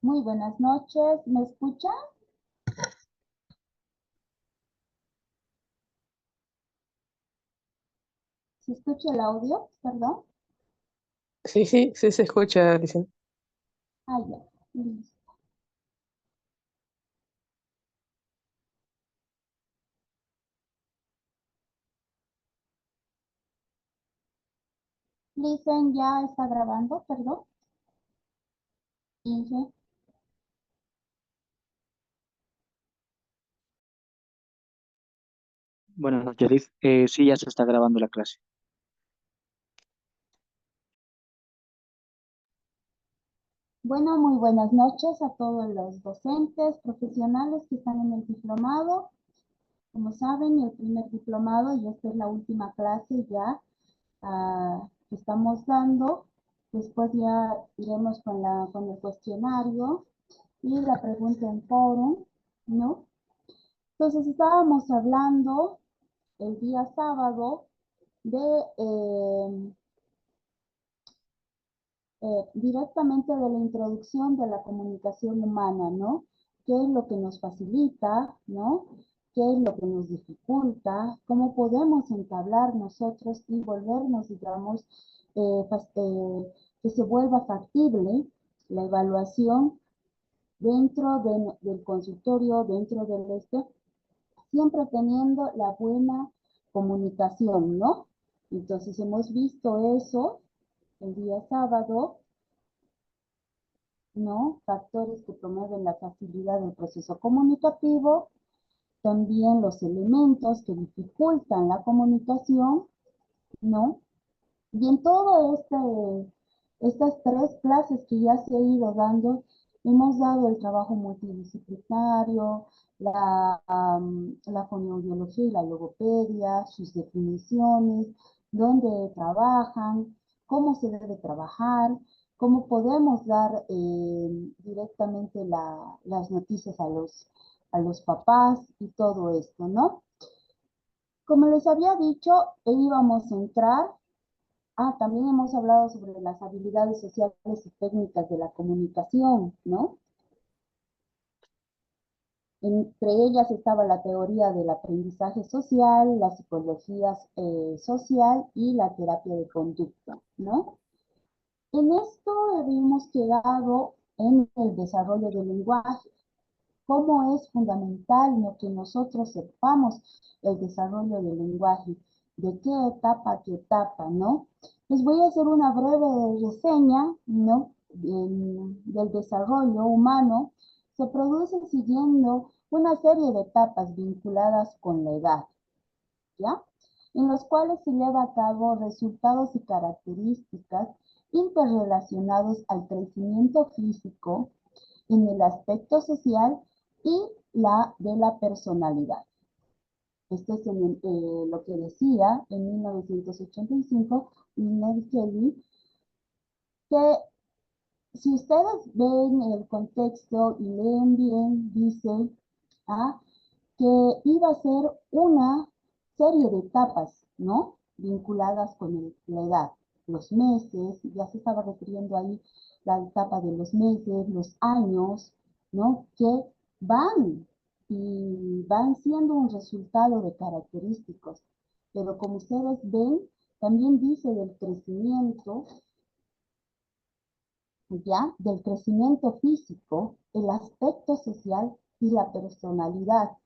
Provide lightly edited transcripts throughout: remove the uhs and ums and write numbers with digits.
Muy buenas noches, ¿me escucha? ¿Se escucha el audio? Perdón. Sí, sí, sí se escucha, dicen. Ah, ya. Listo. Listen, ya está grabando, perdón. Inge. Buenas noches, Liz. Sí, ya se está grabando la clase. Bueno, muy buenas noches a todos los docentes, profesionales que están en el diplomado. Como saben, el primer diplomado y esta es la última clase ya que estamos dando. Después ya iremos con el cuestionario y la pregunta en foro, ¿no? Entonces estábamos hablando el día sábado de directamente de la introducción de la comunicación humana, ¿no? ¿Qué es lo que nos facilita, ¿no? ¿Qué es lo que nos dificulta? ¿Cómo podemos entablar nosotros y volvernos, digamos, que se vuelva factible la evaluación del consultorio, dentro del siempre teniendo la buena comunicación, ¿no? Entonces hemos visto eso el día sábado, ¿no? Factores que promueven la facilidad del proceso comunicativo, también los elementos que dificultan la comunicación, ¿no? Y en todo estas tres clases que ya se ha ido dando, hemos dado el trabajo multidisciplinario, la fonoaudiología y la logopedia, sus definiciones, dónde trabajan, cómo se debe trabajar, cómo podemos dar directamente las noticias a los papás y todo esto, ¿no? Como les había dicho, íbamos a entrar. También hemos hablado sobre las habilidades sociales y técnicas de la comunicación, ¿no? Entre ellas estaba la teoría del aprendizaje social, la psicología social y la terapia de conducta, ¿no? En esto habíamos quedado en el desarrollo del lenguaje, cómo es fundamental lo que nosotros sepamos el desarrollo del lenguaje, de qué etapa a qué etapa, ¿no? Les voy a hacer una breve reseña, ¿no? Del desarrollo humano. Se produce siguiendo una serie de etapas vinculadas con la edad, ¿ya? En los cuales se lleva a cabo resultados y características interrelacionados al crecimiento físico, en el aspecto social y la de la personalidad. Esto es lo que decía en 1985 Ned Kelly, que si ustedes ven el contexto y leen bien, dice que iba a ser una serie de etapas, ¿no? Vinculadas con la edad, los meses, ya se estaba refiriendo ahí la etapa de los meses, los años, ¿no? Que van y van siendo un resultado de característicos. Pero como ustedes ven, también dice del crecimiento, ya, del crecimiento físico, el aspecto social y la personalidad.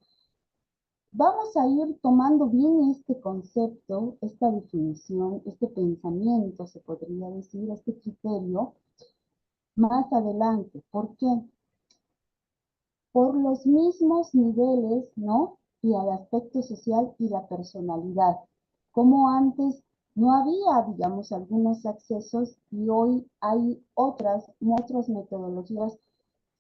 Vamos a ir tomando bien este concepto, esta definición, este pensamiento, se podría decir, este criterio, más adelante. ¿Por qué? Por los mismos niveles, ¿no? Y al aspecto social y la personalidad. Como antes no había, digamos, algunos accesos y hoy hay otras metodologías,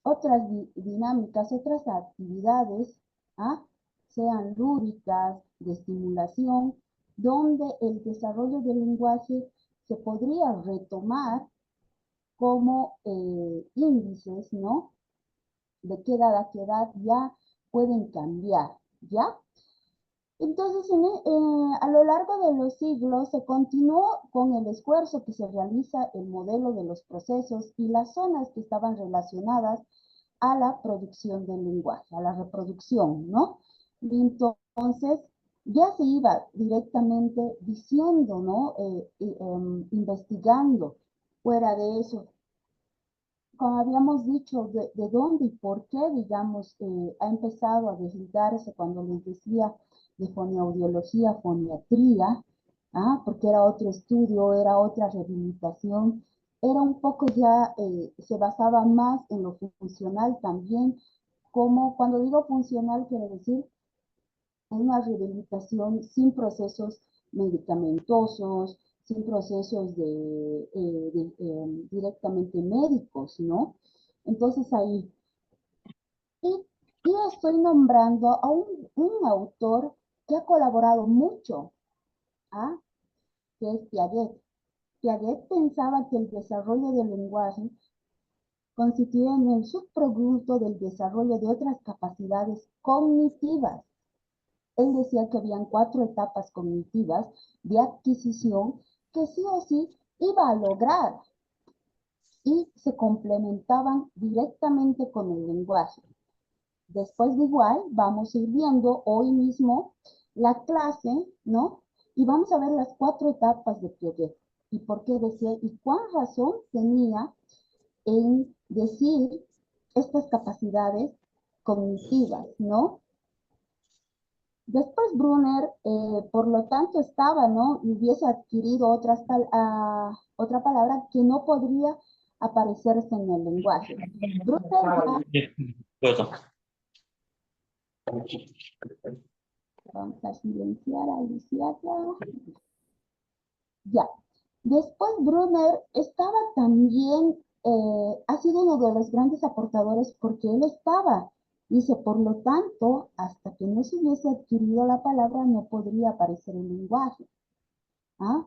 otras dinámicas, otras actividades, ¿ah? Sean lúdicas, de estimulación, donde el desarrollo del lenguaje se podría retomar como índices, ¿no? De qué edad a qué edad ya pueden cambiar, ¿ya? Entonces, a lo largo de los siglos se continuó con el esfuerzo que se realiza el modelo de los procesos y las zonas que estaban relacionadas a la producción del lenguaje, a la reproducción, ¿no? Y entonces ya se iba directamente diciendo, ¿no? Investigando fuera de eso, como habíamos dicho, de dónde y por qué, digamos, ha empezado a desligarse cuando les decía de fonoaudiología, foniatría, porque era otro estudio, era otra rehabilitación, era un poco ya, se basaba más en lo funcional también, como cuando digo funcional quiere decir una rehabilitación sin procesos medicamentosos, sin procesos directamente médicos, ¿no? Entonces ahí, y estoy nombrando a un autor que ha colaborado mucho, ¿ah? Que es Piaget. Piaget pensaba que el desarrollo del lenguaje constituía en el subproducto del desarrollo de otras capacidades cognitivas. Él decía que habían 4 etapas cognitivas de adquisición que sí o sí iba a lograr y se complementaban directamente con el lenguaje. Después de igual, vamos a ir viendo hoy mismo la clase, ¿no? Y vamos a ver las 4 etapas de Piaget y por qué decía y cuán razón tenía en decir estas capacidades cognitivas, ¿no? Después Brunner, por lo tanto, estaba, ¿no? Y hubiese adquirido otra palabra que no podría aparecerse en el lenguaje. Brunner ya, vamos a silenciar a Luciana. Ya. Después Brunner estaba también, ha sido uno de los grandes aportadores porque él estaba, dice, por lo tanto, hasta que no se hubiese adquirido la palabra, no podría aparecer el lenguaje. ¿Ah?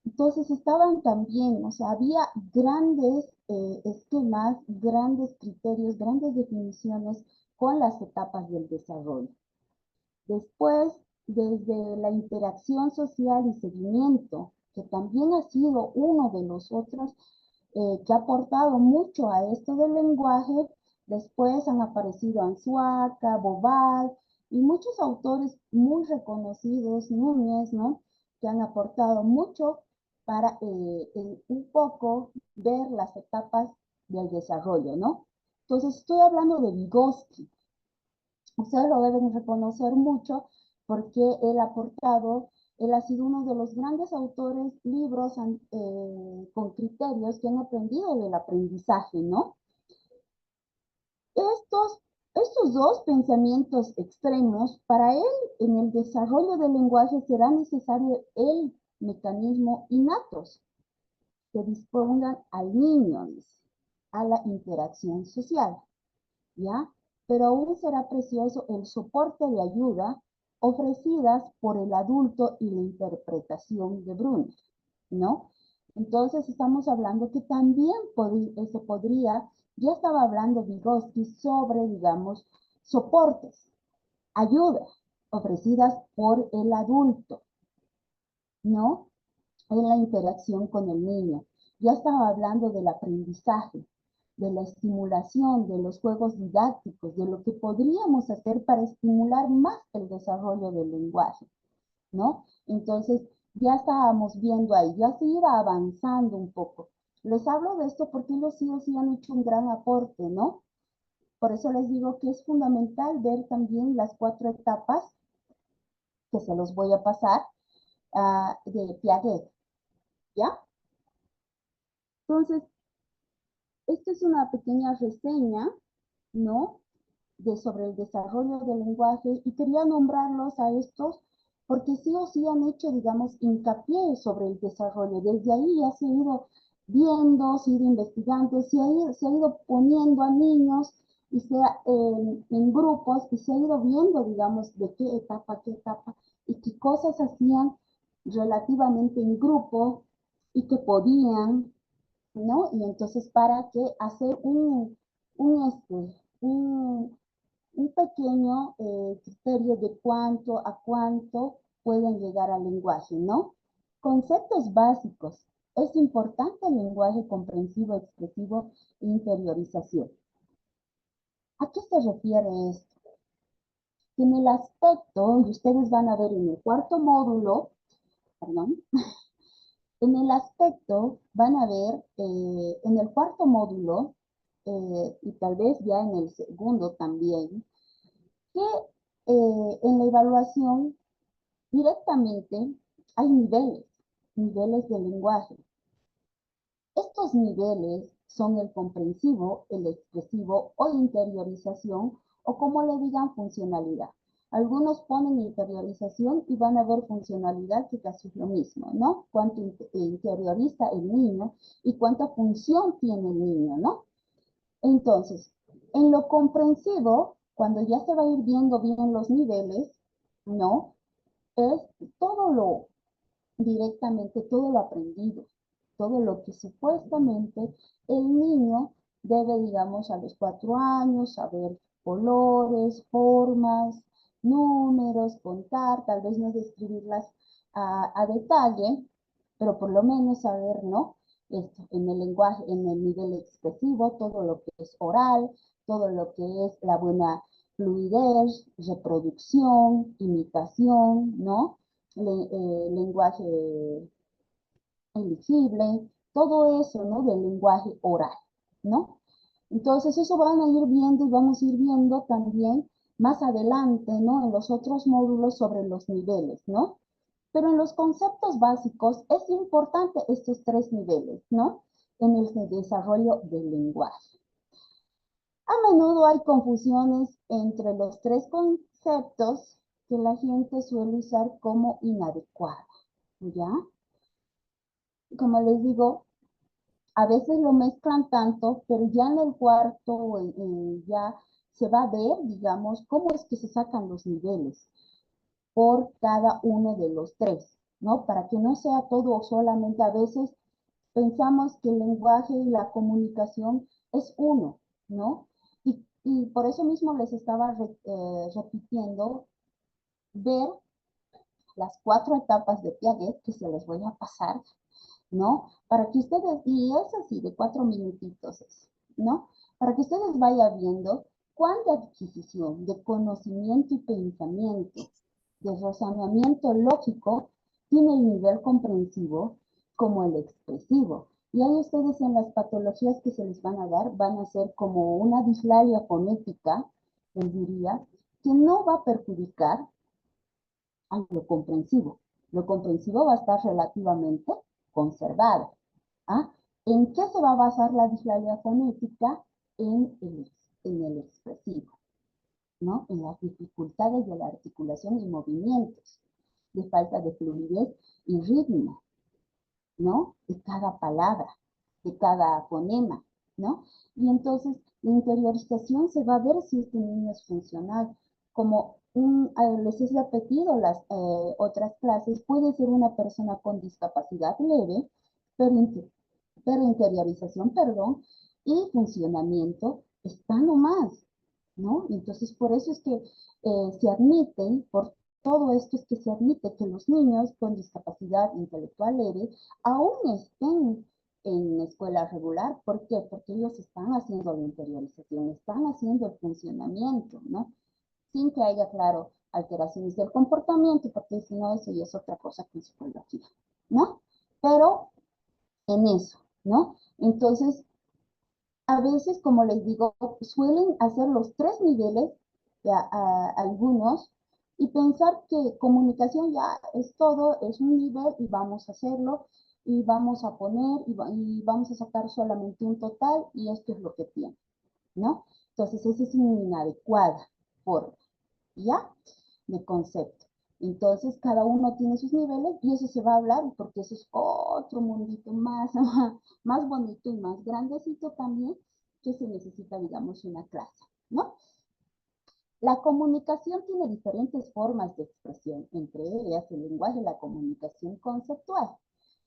Entonces estaban también, o sea, había grandes esquemas, grandes criterios, grandes definiciones con las etapas del desarrollo. Después, desde la interacción social y seguimiento, que también ha sido uno de los otros que ha aportado mucho a esto del lenguaje, después han aparecido Anzuaca, Bobal y muchos autores muy reconocidos, Núñez, ¿no? Que han aportado mucho para un poco ver las etapas del desarrollo, ¿no? Entonces estoy hablando de Vygotsky. Ustedes lo deben reconocer mucho porque él ha sido uno de los grandes autores, libros con criterios que han aprendido del aprendizaje, ¿no? Estos, estos dos pensamientos extremos, para él, en el desarrollo del lenguaje será necesario el mecanismo innatos que dispongan al niño, a la interacción social. ¿Ya? Pero aún será precioso el soporte de ayuda ofrecidas por el adulto y la interpretación de Brunner, ¿no? Entonces estamos hablando que también se podría, ya estaba hablando Vygotsky sobre, digamos, soportes, ayuda ofrecidas por el adulto, ¿no? En la interacción con el niño. Ya estaba hablando del aprendizaje, de la estimulación, de los juegos didácticos, de lo que podríamos hacer para estimular más el desarrollo del lenguaje, ¿no? Entonces, ya estábamos viendo ahí, ya se iba avanzando un poco. Les hablo de esto porque los sí han hecho un gran aporte, ¿no? Por eso les digo que es fundamental ver también las 4 etapas, que se los voy a pasar, de Piaget, ¿ya? Entonces, esta es una pequeña reseña, ¿no? Sobre el desarrollo del lenguaje y quería nombrarlos a estos porque sí o sí han hecho, digamos, hincapié sobre el desarrollo. Desde ahí ya se ha ido viendo, se ha ido investigando, se ha ido poniendo a niños y en grupos y se ha ido viendo, digamos, de qué etapa, y qué cosas hacían relativamente en grupo y que podían, ¿no? Y entonces para que hacer un un pequeño criterio de cuánto a cuánto pueden llegar al lenguaje, ¿no? Conceptos básicos. Es importante el lenguaje comprensivo, expresivo e interiorización. ¿A qué se refiere esto? Que en el aspecto, y ustedes van a ver en el cuarto módulo, perdón, en el aspecto van a ver en el cuarto módulo, y tal vez ya en el segundo también, que en la evaluación directamente hay niveles de lenguaje. Estos niveles son el comprensivo, el expresivo o interiorización, o como le digan, funcionalidad. Algunos ponen interiorización y van a ver funcionalidad, que casi es lo mismo, ¿no? Cuánto interioriza el niño y cuánta función tiene el niño, ¿no? Entonces, en lo comprensivo, cuando ya se va a ir viendo bien los niveles, ¿no? Es todo lo directamente, todo lo aprendido, todo lo que supuestamente el niño debe, digamos, a los 4 años, saber colores, formas, números, contar, tal vez no describirlas a detalle, pero por lo menos saber, ¿no? Esto, en el lenguaje, en el nivel expresivo, todo lo que es oral, todo lo que es la buena fluidez, reproducción, imitación, ¿no? Lenguaje elegible, todo eso, ¿no? Del lenguaje oral, ¿no? Entonces eso van a ir viendo y vamos a ir viendo también más adelante, ¿no? En los otros módulos sobre los niveles, ¿no? Pero en los conceptos básicos es importante estos 3 niveles, ¿no? En el desarrollo del lenguaje. A menudo hay confusiones entre los 3 conceptos que la gente suele usar como inadecuada, ¿ya? Como les digo, a veces lo mezclan tanto, pero ya en el cuarto ya se va a ver, digamos, cómo es que se sacan los niveles por cada uno de los 3, ¿no? Para que no sea todo solamente, a veces pensamos que el lenguaje y la comunicación es uno, ¿no? Y por eso mismo les estaba repitiendo, ver las 4 etapas de Piaget, que se les voy a pasar, ¿no? Para que ustedes, y es así, de 4 minutitos, ¿no? Para que ustedes vayan viendo cuánta adquisición de conocimiento y pensamiento, de razonamiento lógico, tiene el nivel comprensivo como el expresivo. Y ahí ustedes en las patologías que se les van a dar, van a ser como una dislalia fonética, les diría, que no va a perjudicar a lo comprensivo. Lo comprensivo va a estar relativamente conservado. ¿Ah? ¿En qué se va a basar la dislalia fonética? En el expresivo, ¿no? En las dificultades de la articulación y movimientos, de falta de fluidez y ritmo, ¿no? De cada palabra, de cada fonema, ¿no? Y entonces la interiorización se va a ver si este niño es funcional. Como les he repetido las otras clases, puede ser una persona con discapacidad leve, pero, pero interiorización, perdón, y funcionamiento está nomás, ¿no? Entonces, por eso es que se admiten, por todo esto es que se admite que los niños con discapacidad intelectual leve aún estén en escuela regular. ¿Por qué? Porque ellos están haciendo la interiorización, están haciendo el funcionamiento, ¿no? Sin que haya, claro, alteraciones del comportamiento, porque si no, eso ya es otra cosa con psicología, ¿no? Pero en eso, ¿no? Entonces, a veces, como les digo, suelen hacer los 3 niveles, algunos, y pensar que comunicación ya es todo, es un nivel y vamos a hacerlo, y vamos a poner, y vamos a sacar solamente un total, y esto es lo que tiene, ¿no? Entonces, esa es una inadecuada forma, ¿ya? De concepto. Entonces, cada uno tiene sus niveles y eso se va a hablar porque eso es otro mundito más, más bonito y más grandecito también que se necesita, digamos, una clase, ¿no? La comunicación tiene diferentes formas de expresión, entre ellas el lenguaje y la comunicación conceptual.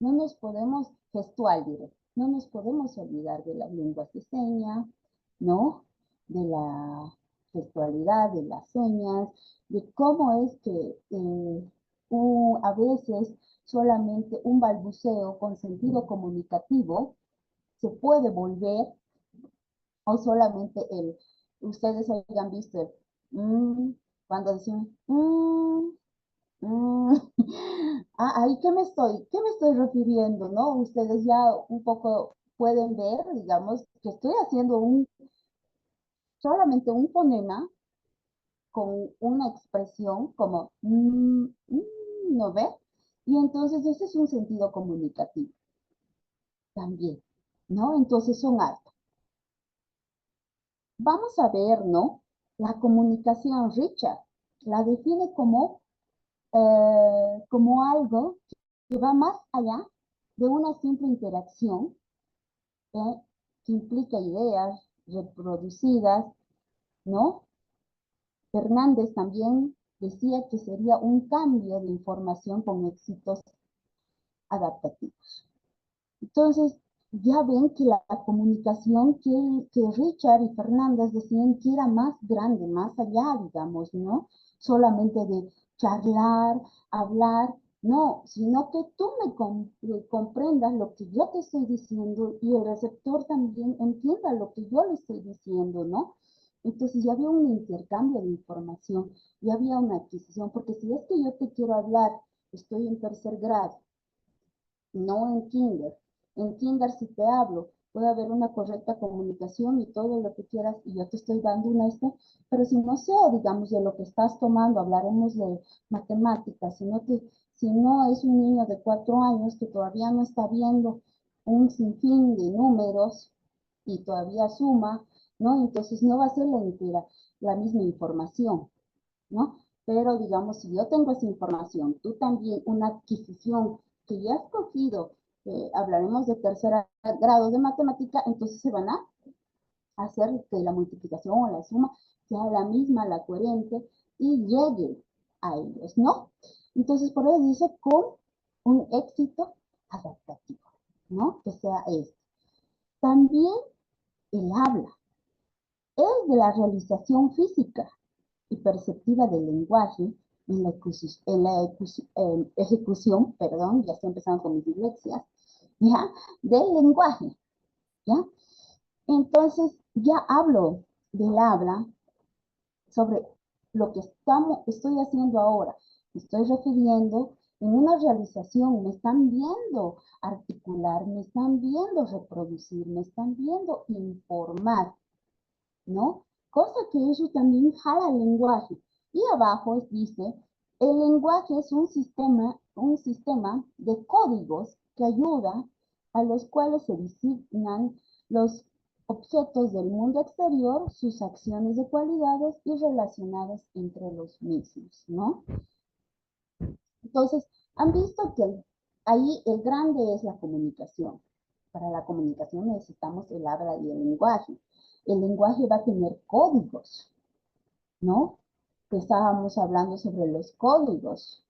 No nos podemos, gestual diré, no nos podemos olvidar de las lenguas de señas, ¿no? De la gestualidad, de las señas, de cómo es que a veces solamente un balbuceo con sentido comunicativo se puede volver, o solamente ustedes hayan visto el cuando decimos ahí qué me estoy refiriendo, ¿no? Ustedes ya un poco pueden ver, digamos, que estoy haciendo solamente un fonema con una expresión como, ¿no ve? Y entonces ese es un sentido comunicativo también, ¿no? Entonces son altos. Vamos a ver, ¿no? La comunicación, Richard, la define como algo que va más allá de una simple interacción que implica ideas reproducidas, ¿no? Fernández también decía que sería un cambio de información con éxitos adaptativos. Entonces, ya ven que la comunicación que Richard y Fernández decían que era más grande, más allá, digamos, ¿no? Solamente de charlar, hablar, no, sino que tú me comprendas lo que yo te estoy diciendo y el receptor también entienda lo que yo le estoy diciendo, ¿no? Entonces ya había un intercambio de información, ya había una adquisición, porque si es que yo te quiero hablar, estoy en tercer grado, no en kinder. En kinder si te hablo, puede haber una correcta comunicación y todo lo que quieras y yo te estoy dando pero si no sé, digamos, de lo que estás tomando, hablaremos de matemáticas, si no es un niño de 4 años que todavía no está viendo un sinfín de números y todavía suma, ¿no? Entonces no va a ser la misma información, ¿no? Pero digamos, si yo tengo esa información, tú también una adquisición que ya has cogido, hablaremos de tercer grado de matemática, entonces se van a hacer que la multiplicación o la suma sea la misma, la coherente, y llegue a ellos, ¿no? Entonces, por eso dice con un éxito adaptativo, ¿no? Que sea este. También el habla es de la realización física y perceptiva del lenguaje en la ejecución, perdón, ya estoy empezando con mis dislexias, ¿ya? Del lenguaje, ¿ya? Entonces, ya hablo del habla sobre lo que estoy haciendo ahora. Me estoy refiriendo en una realización, me están viendo articular, me están viendo reproducir, me están viendo informar, ¿no? Cosa que eso también jala el lenguaje. Y abajo dice, el lenguaje es un sistema de códigos que ayuda a los cuales se designan los objetos del mundo exterior, sus acciones de cualidades y relacionadas entre los mismos, ¿no? Entonces, han visto que ahí el grande es la comunicación. Para la comunicación necesitamos el habla y el lenguaje. El lenguaje va a tener códigos, ¿no? Que estábamos hablando sobre los códigos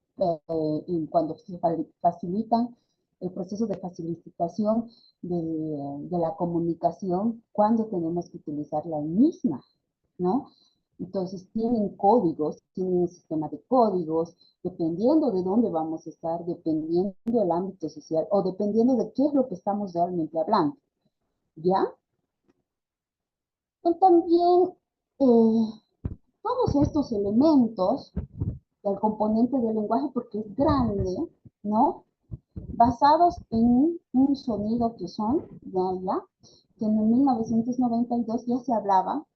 y cuando se facilitan el proceso de facilitación de la comunicación, cuando tenemos que utilizar la misma, ¿no? Entonces tienen códigos, tienen un sistema de códigos, dependiendo de dónde vamos a estar, dependiendo del ámbito social o dependiendo de qué es lo que estamos realmente hablando, ¿ya? Y también todos estos elementos del componente del lenguaje, porque es grande, ¿no? Basados en un sonido que son, ya, que en 1992 ya se hablaba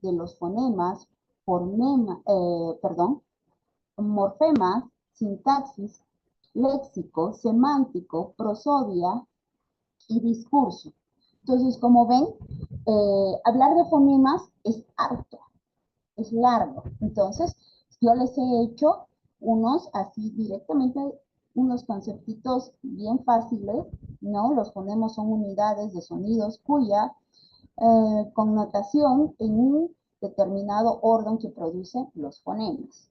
de los fonemas, morfemas, sintaxis, léxico, semántico, prosodia y discurso. Entonces, como ven, hablar de fonemas es harto, es largo. Entonces, yo les he hecho unos así directamente, unos conceptitos bien fáciles, ¿no? Los fonemas son unidades de sonidos cuya connotación en un determinado orden que producen los fonemas.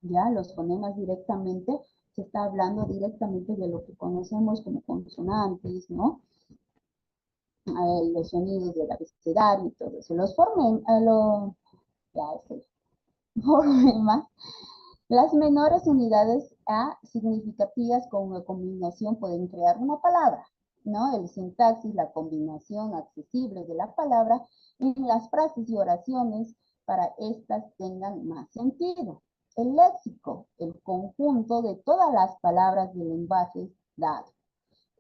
Ya, los fonemas directamente, se está hablando directamente de lo que conocemos como consonantes, ¿no? Los sonidos del abecedario y todo eso. ya es el problema. Las menores unidades significativas con una combinación pueden crear una palabra, ¿no? El sintaxis, la combinación accesible de la palabra en las frases y oraciones para estas tengan más sentido. El léxico, el conjunto de todas las palabras del lenguaje dado.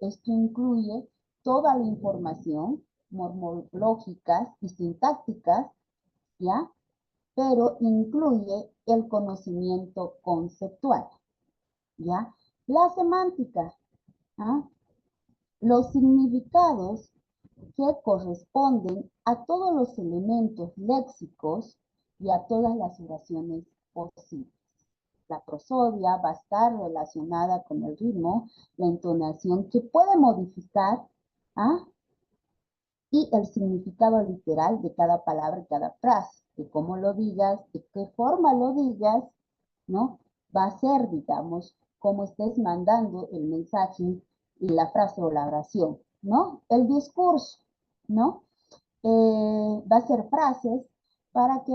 Esto incluye toda la información morfológicas y sintácticas, ¿ya? Pero incluye el conocimiento conceptual, ¿ya? La semántica, ¿ah? Los significados que corresponden a todos los elementos léxicos y a todas las oraciones posibles. La prosodia va a estar relacionada con el ritmo, la entonación que puede modificar, ¿ah? Y el significado literal de cada palabra y cada frase, de cómo lo digas, de qué forma lo digas, ¿no? Va a ser, digamos, cómo estés mandando el mensaje y la frase o la oración, ¿no? El discurso, ¿no? Va a ser frases para que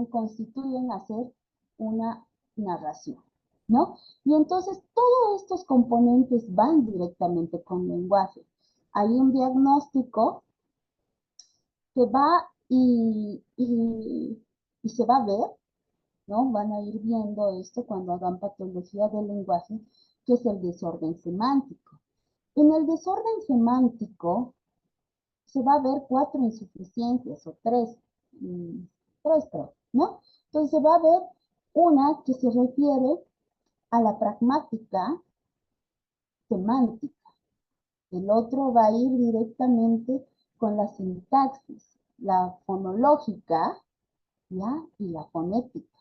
constituyen hacer una narración, ¿no? Y entonces todos estos componentes van directamente con lenguaje. Hay un diagnóstico que va y se va a ver, ¿no? Van a ir viendo esto cuando hagan patología del lenguaje, que es el desorden semántico. En el desorden semántico se va a ver 4 insuficiencias o 3, 3 creo, ¿no? Entonces se va a ver una que se refiere a la pragmática semántica. El otro va a ir directamente con la sintaxis, la fonológica, ¿ya? Y la fonética.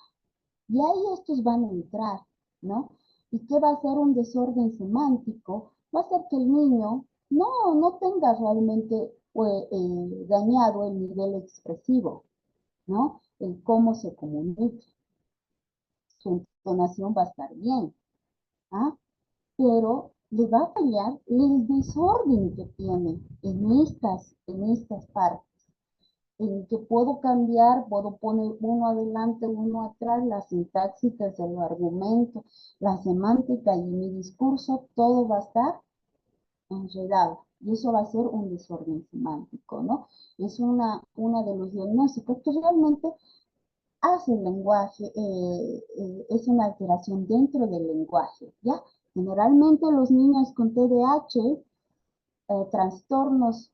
Y ahí estos van a entrar, ¿no? ¿Y qué va a ser un desorden semántico? Va a ser que el niño no tenga realmente dañado el nivel expresivo, ¿no? El cómo se comunica. Su entonación va a estar bien, ¿ah? Pero le va a fallar el desorden que tiene en estas partes, en que puedo cambiar, puedo poner uno adelante, uno atrás, la sintaxis, el argumento, la semántica y mi discurso, todo va a estar enredado. Y eso va a ser un desorden semántico, ¿no? Es una de los diagnósticos que realmente hace el lenguaje, es una alteración dentro del lenguaje, ¿ya? Generalmente los niños con TDAH, trastornos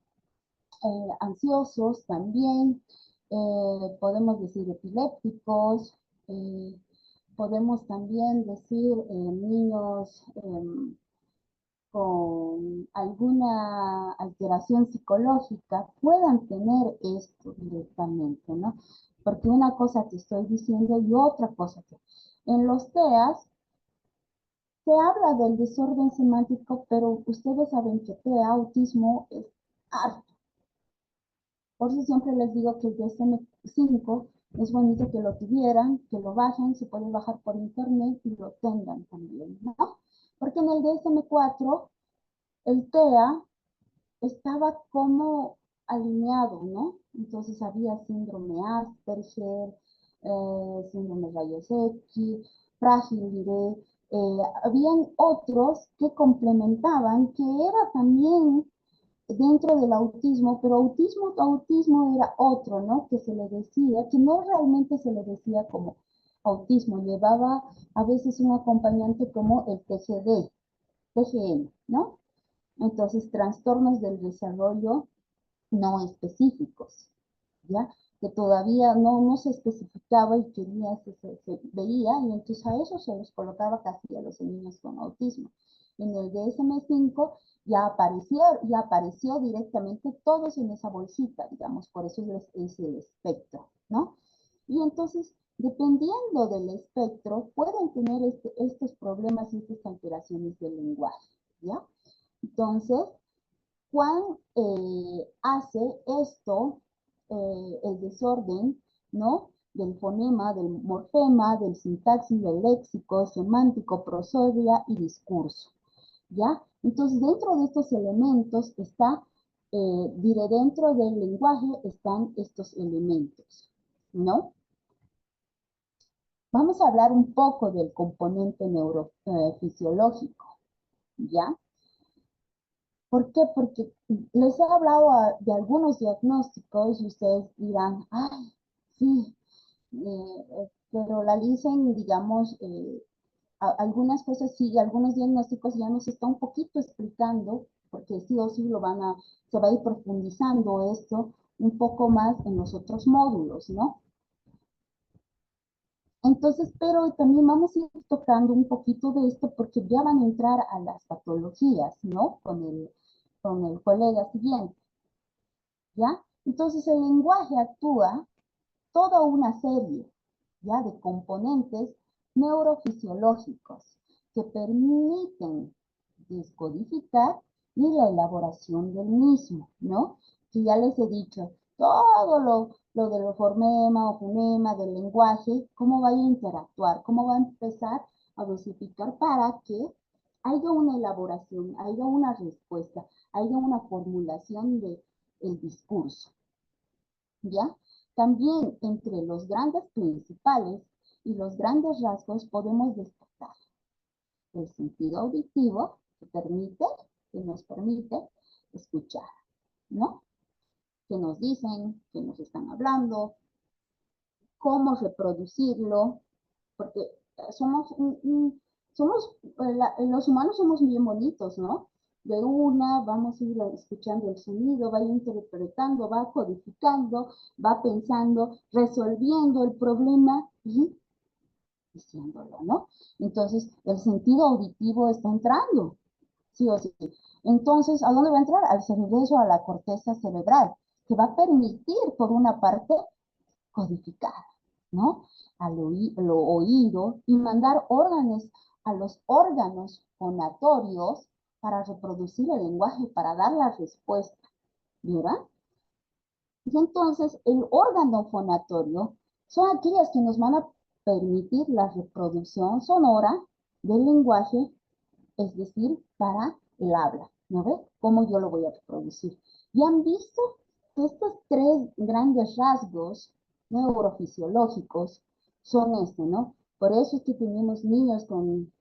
ansiosos también, podemos decir epilépticos, podemos también decir niños con alguna alteración psicológica puedan tener esto directamente, ¿no? Porque una cosa te estoy diciendo y otra cosa que en los TEAs se habla del desorden semántico, pero ustedes saben que TEA, autismo, es harto. Por eso siempre les digo que el DSM-5 es bonito que lo tuvieran, que lo bajen, se puede bajar por internet y lo tengan también, ¿no? Porque en el DSM-4 el TEA estaba como alineado, ¿no? Entonces había síndrome Asperger, síndrome rayos X, frágil, habían otros que complementaban, que era también dentro del autismo, pero autismo era otro, ¿no? Que se le decía, que no realmente se le decía como autismo, llevaba a veces un acompañante como el TGN, ¿no? Entonces, trastornos del desarrollo no específicos, ¿ya? Que todavía no se especificaba y se veía, y entonces a eso se los colocaba casi a los niños con autismo. En el DSM-5 ya apareció directamente todos en esa bolsita, digamos, por eso es el espectro, ¿no? Y entonces, dependiendo del espectro, pueden tener estos problemas y estas alteraciones del lenguaje, ¿ya? Entonces, Juan hace esto, el desorden, ¿no? Del fonema, del morfema, del sintaxis, del léxico, semántico, prosodia y discurso, ¿ya? Entonces, dentro de estos elementos está, dentro del lenguaje están estos elementos, ¿no? Vamos a hablar un poco del componente neurofisiológico, ¿ya? ¿Por qué? Porque les he hablado de algunos diagnósticos y ustedes dirán, ay, sí, pero la dicen, digamos, algunas cosas sí, algunos diagnósticos ya nos está un poquito explicando, porque sí o sí se va a ir profundizando esto un poco más en los otros módulos, ¿no? Entonces, pero también vamos a ir tocando un poquito de esto porque ya van a entrar a las patologías, ¿no? Con el colega siguiente, ¿ya? Entonces, el lenguaje actúa toda una serie, ¿ya? De componentes neurofisiológicos que permiten descodificar y la elaboración del mismo, ¿no? Que ya les he dicho, todo lo de los fonema o fonema del lenguaje, cómo va a interactuar, cómo va a empezar a dosificar para que haya una elaboración, haya una respuesta, haya una formulación del discurso, ¿ya? También entre los grandes principales y los grandes rasgos podemos destacar el sentido auditivo que nos permite escuchar, ¿no? Que nos dicen, que nos están hablando, cómo reproducirlo, porque los humanos somos bien bonitos, ¿no? De una, vamos a ir escuchando el sonido, va interpretando, va codificando, va pensando, resolviendo el problema y diciéndolo, ¿no? Entonces, el sentido auditivo está entrando, sí o sí. Entonces, ¿a dónde va a entrar? Al cerebro, a la corteza cerebral, que va a permitir, por una parte, codificar, ¿no? Lo oído y mandar órganos a los órganos fonatorios para reproducir el lenguaje, para dar la respuesta, ¿verdad? Y entonces el órgano fonatorio son aquellas que nos van a permitir la reproducción sonora del lenguaje, es decir, para el habla, ¿no ve? ¿Cómo yo lo voy a reproducir? Y han visto que estos tres grandes rasgos neurofisiológicos son ¿no? Por eso es que tenemos niños con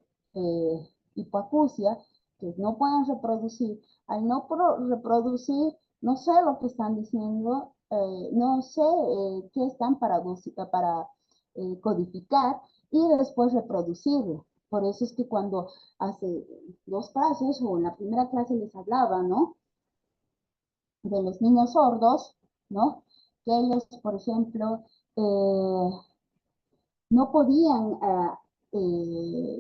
hipoacusia que no pueden reproducir. Al no reproducir, no sé lo que están diciendo, no sé qué están para codificar y después reproducirlo. Por eso es que cuando hace 2 clases o en la primera clase les hablaba, ¿no? De los niños sordos, ¿no? Que ellos, por ejemplo, no podían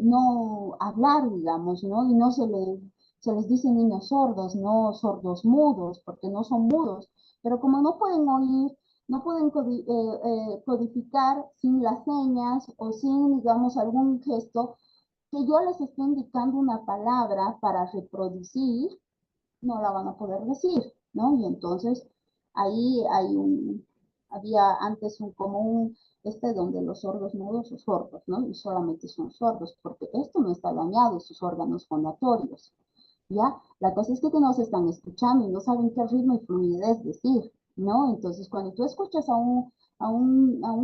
no hablar, digamos, ¿no? Y no se les dice niños sordos, no sordos mudos, porque no son mudos, pero como no pueden oír, no pueden codificar sin las señas o sin, digamos, algún gesto, que yo les esté indicando una palabra para reproducir, no la van a poder decir, ¿no? Y entonces ahí había antes donde los sordos mudos o sordos, ¿no? Y solamente son sordos, porque esto no está dañado, sus órganos fonatorios, ¿ya? La cosa es que no se están escuchando y no saben qué ritmo y fluidez decir, ¿no? Entonces, cuando tú escuchas a un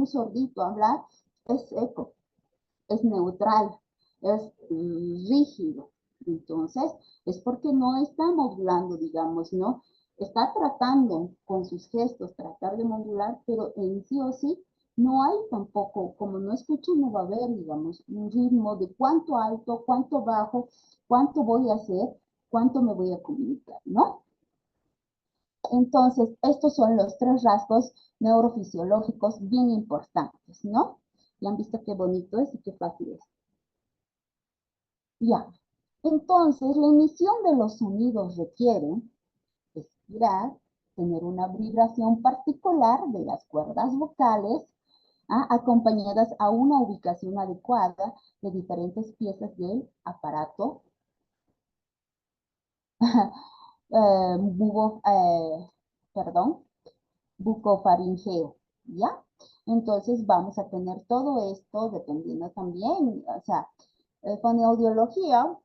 sordito hablar, es eco, es neutral, es rígido. Entonces, es porque no está modulando, digamos, ¿no? Está tratando con sus gestos, tratar de modular, pero en sí o sí, no hay tampoco, como no escucha, no va a haber, digamos, un ritmo de cuánto alto, cuánto bajo, cuánto voy a hacer, cuánto me voy a comunicar, ¿no? Entonces, estos son los tres rasgos neurofisiológicos bien importantes, ¿no? Ya han visto qué bonito es y qué fácil es. Ya. Entonces, la emisión de los sonidos requiere respirar, tener una vibración particular de las cuerdas vocales, acompañadas a una ubicación adecuada de diferentes piezas del aparato bugo, perdón, bucofaringeo, ¿ya? Entonces vamos a tener todo esto dependiendo también, o sea, fonoaudiología,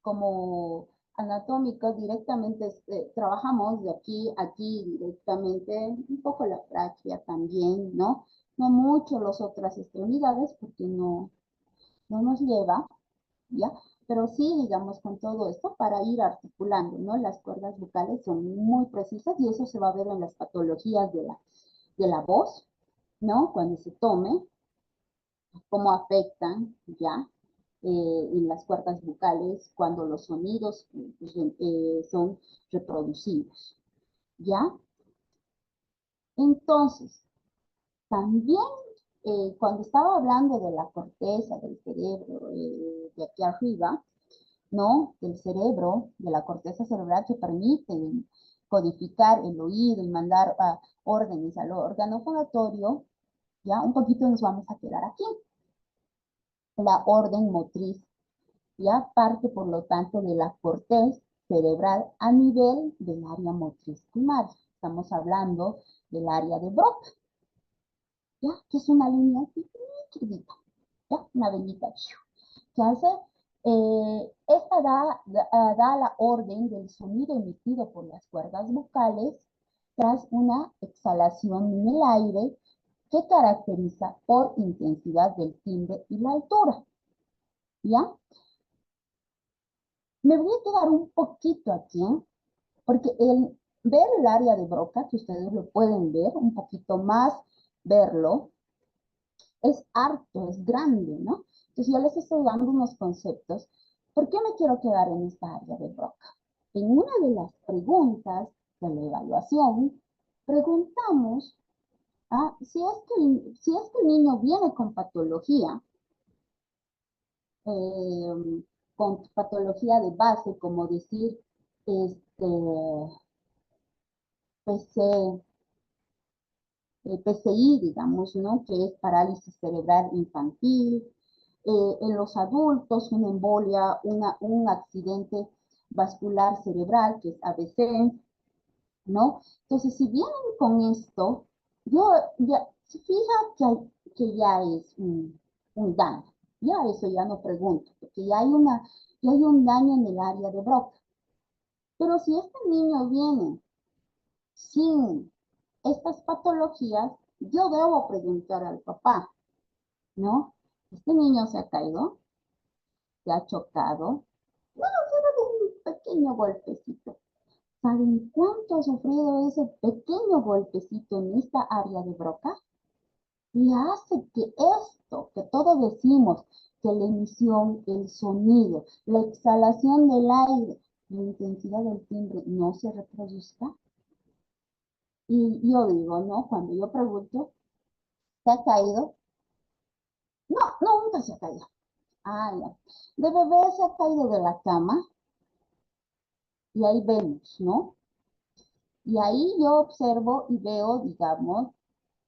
como anatómicos directamente, trabajamos de aquí a aquí directamente, un poco la tráquea también, ¿no? No mucho las otras extremidades porque no nos lleva, ¿ya? Pero sí, digamos, con todo esto para ir articulando, ¿no? Las cuerdas vocales son muy precisas y eso se va a ver en las patologías de la voz, ¿no? Cuando se tome, cómo afectan, ¿ya? En las cuerdas vocales cuando los sonidos son reproducidos, ¿ya? Entonces, también cuando estaba hablando de la corteza del cerebro, de aquí arriba, ¿no? Del cerebro, de la corteza cerebral que permite codificar el oído y mandar órdenes al órgano fonatorio, ya un poquito nos vamos a quedar aquí. La orden motriz ya parte, por lo tanto, de la corteza cerebral a nivel del área motriz primaria. Estamos hablando del área de Broca, ¿ya? Que es una línea chiquitita, ¿ya? Una velita que hace, esta da la orden del sonido emitido por las cuerdas vocales tras una exhalación en el aire que caracteriza por intensidad del timbre y la altura, ¿ya? Me voy a quedar un poquito aquí, porque ver el área de Broca, que ustedes lo pueden ver, un poquito más verlo, es harto, es grande, ¿no? Entonces yo les estoy dando unos conceptos. ¿Por qué me quiero quedar en esta área de Broca? En una de las preguntas de la evaluación, preguntamos si es que el niño viene eh, con patología de base, como decir, este, PC, PCI, digamos, ¿no? Que es parálisis cerebral infantil. En los adultos, una embolia, un accidente vascular cerebral, que es ABC, ¿no? Entonces, si vienen con esto, yo ya, se fija que ya es un daño. Ya eso ya no pregunto, porque ya hay un daño en el área de Broca. Pero si este niño viene sin estas patologías, yo debo preguntar al papá, ¿no? Este niño se ha caído, se ha chocado, no, solo de un pequeño golpecito. ¿Saben cuánto ha sufrido ese pequeño golpecito en esta área de Broca? Y hace que esto, que todos decimos, que la emisión, el sonido, la exhalación del aire, la intensidad del timbre no se reproduzca. Y yo digo, ¿no? Cuando yo pregunto, ¿se ha caído? No, no, nunca se ha caído. Ah, ya. De bebé se ha caído de la cama y ahí vemos, ¿no? Y ahí yo observo y veo, digamos,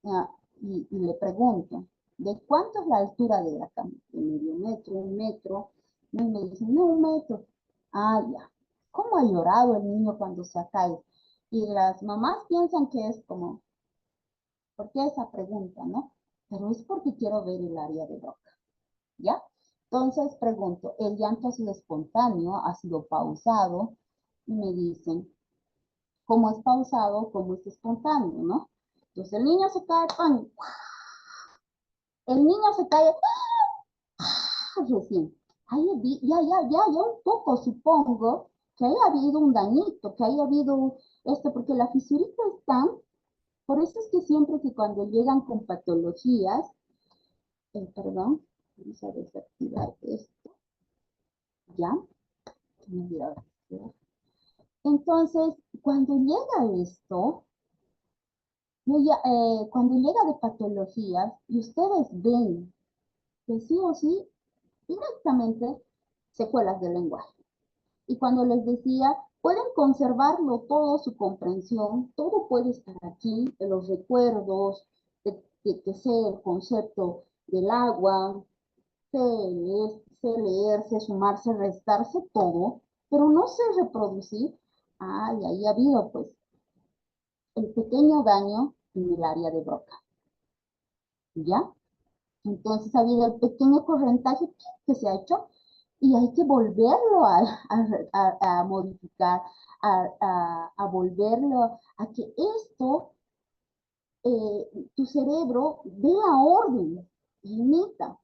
ah, y le pregunto, ¿de cuánto es la altura de la cama? ¿De medio metro, un metro? Y me dicen, no, un metro. Ah, ya. ¿Cómo ha llorado el niño cuando se ha caído? Y las mamás piensan que es como, ¿por qué esa pregunta, no? Pero es porque quiero ver el área de Broca, ¿ya? Entonces pregunto, ¿el llanto ha sido espontáneo, ha sido pausado? Y me dicen, ¿cómo es pausado, cómo es espontáneo, no? Entonces el niño se cae, ¡pam! El niño se cae recién. Ahí, ya un poco supongo que haya habido un dañito, que haya habido esto, porque la fisurita está, por eso es que siempre que cuando llegan con patologías, perdón, vamos a desactivar esto, ¿ya? Me olvidaba desactivar. Entonces, cuando llega esto, cuando llega de patologías, y ustedes ven que sí o sí, directamente secuelas del lenguaje. Y cuando les decía, pueden conservarlo todo, su comprensión, todo puede estar aquí, en los recuerdos, que sé el concepto del agua, sé leer, sé sumarse, restarse, todo, pero no sé reproducir. Ah, y ahí ha habido, pues, el pequeño daño en el área de Broca, ¿ya? Entonces ha habido el pequeño correntaje que se ha hecho y hay que volverlo a modificar, a volverlo a que esto, tu cerebro dé la orden, imita,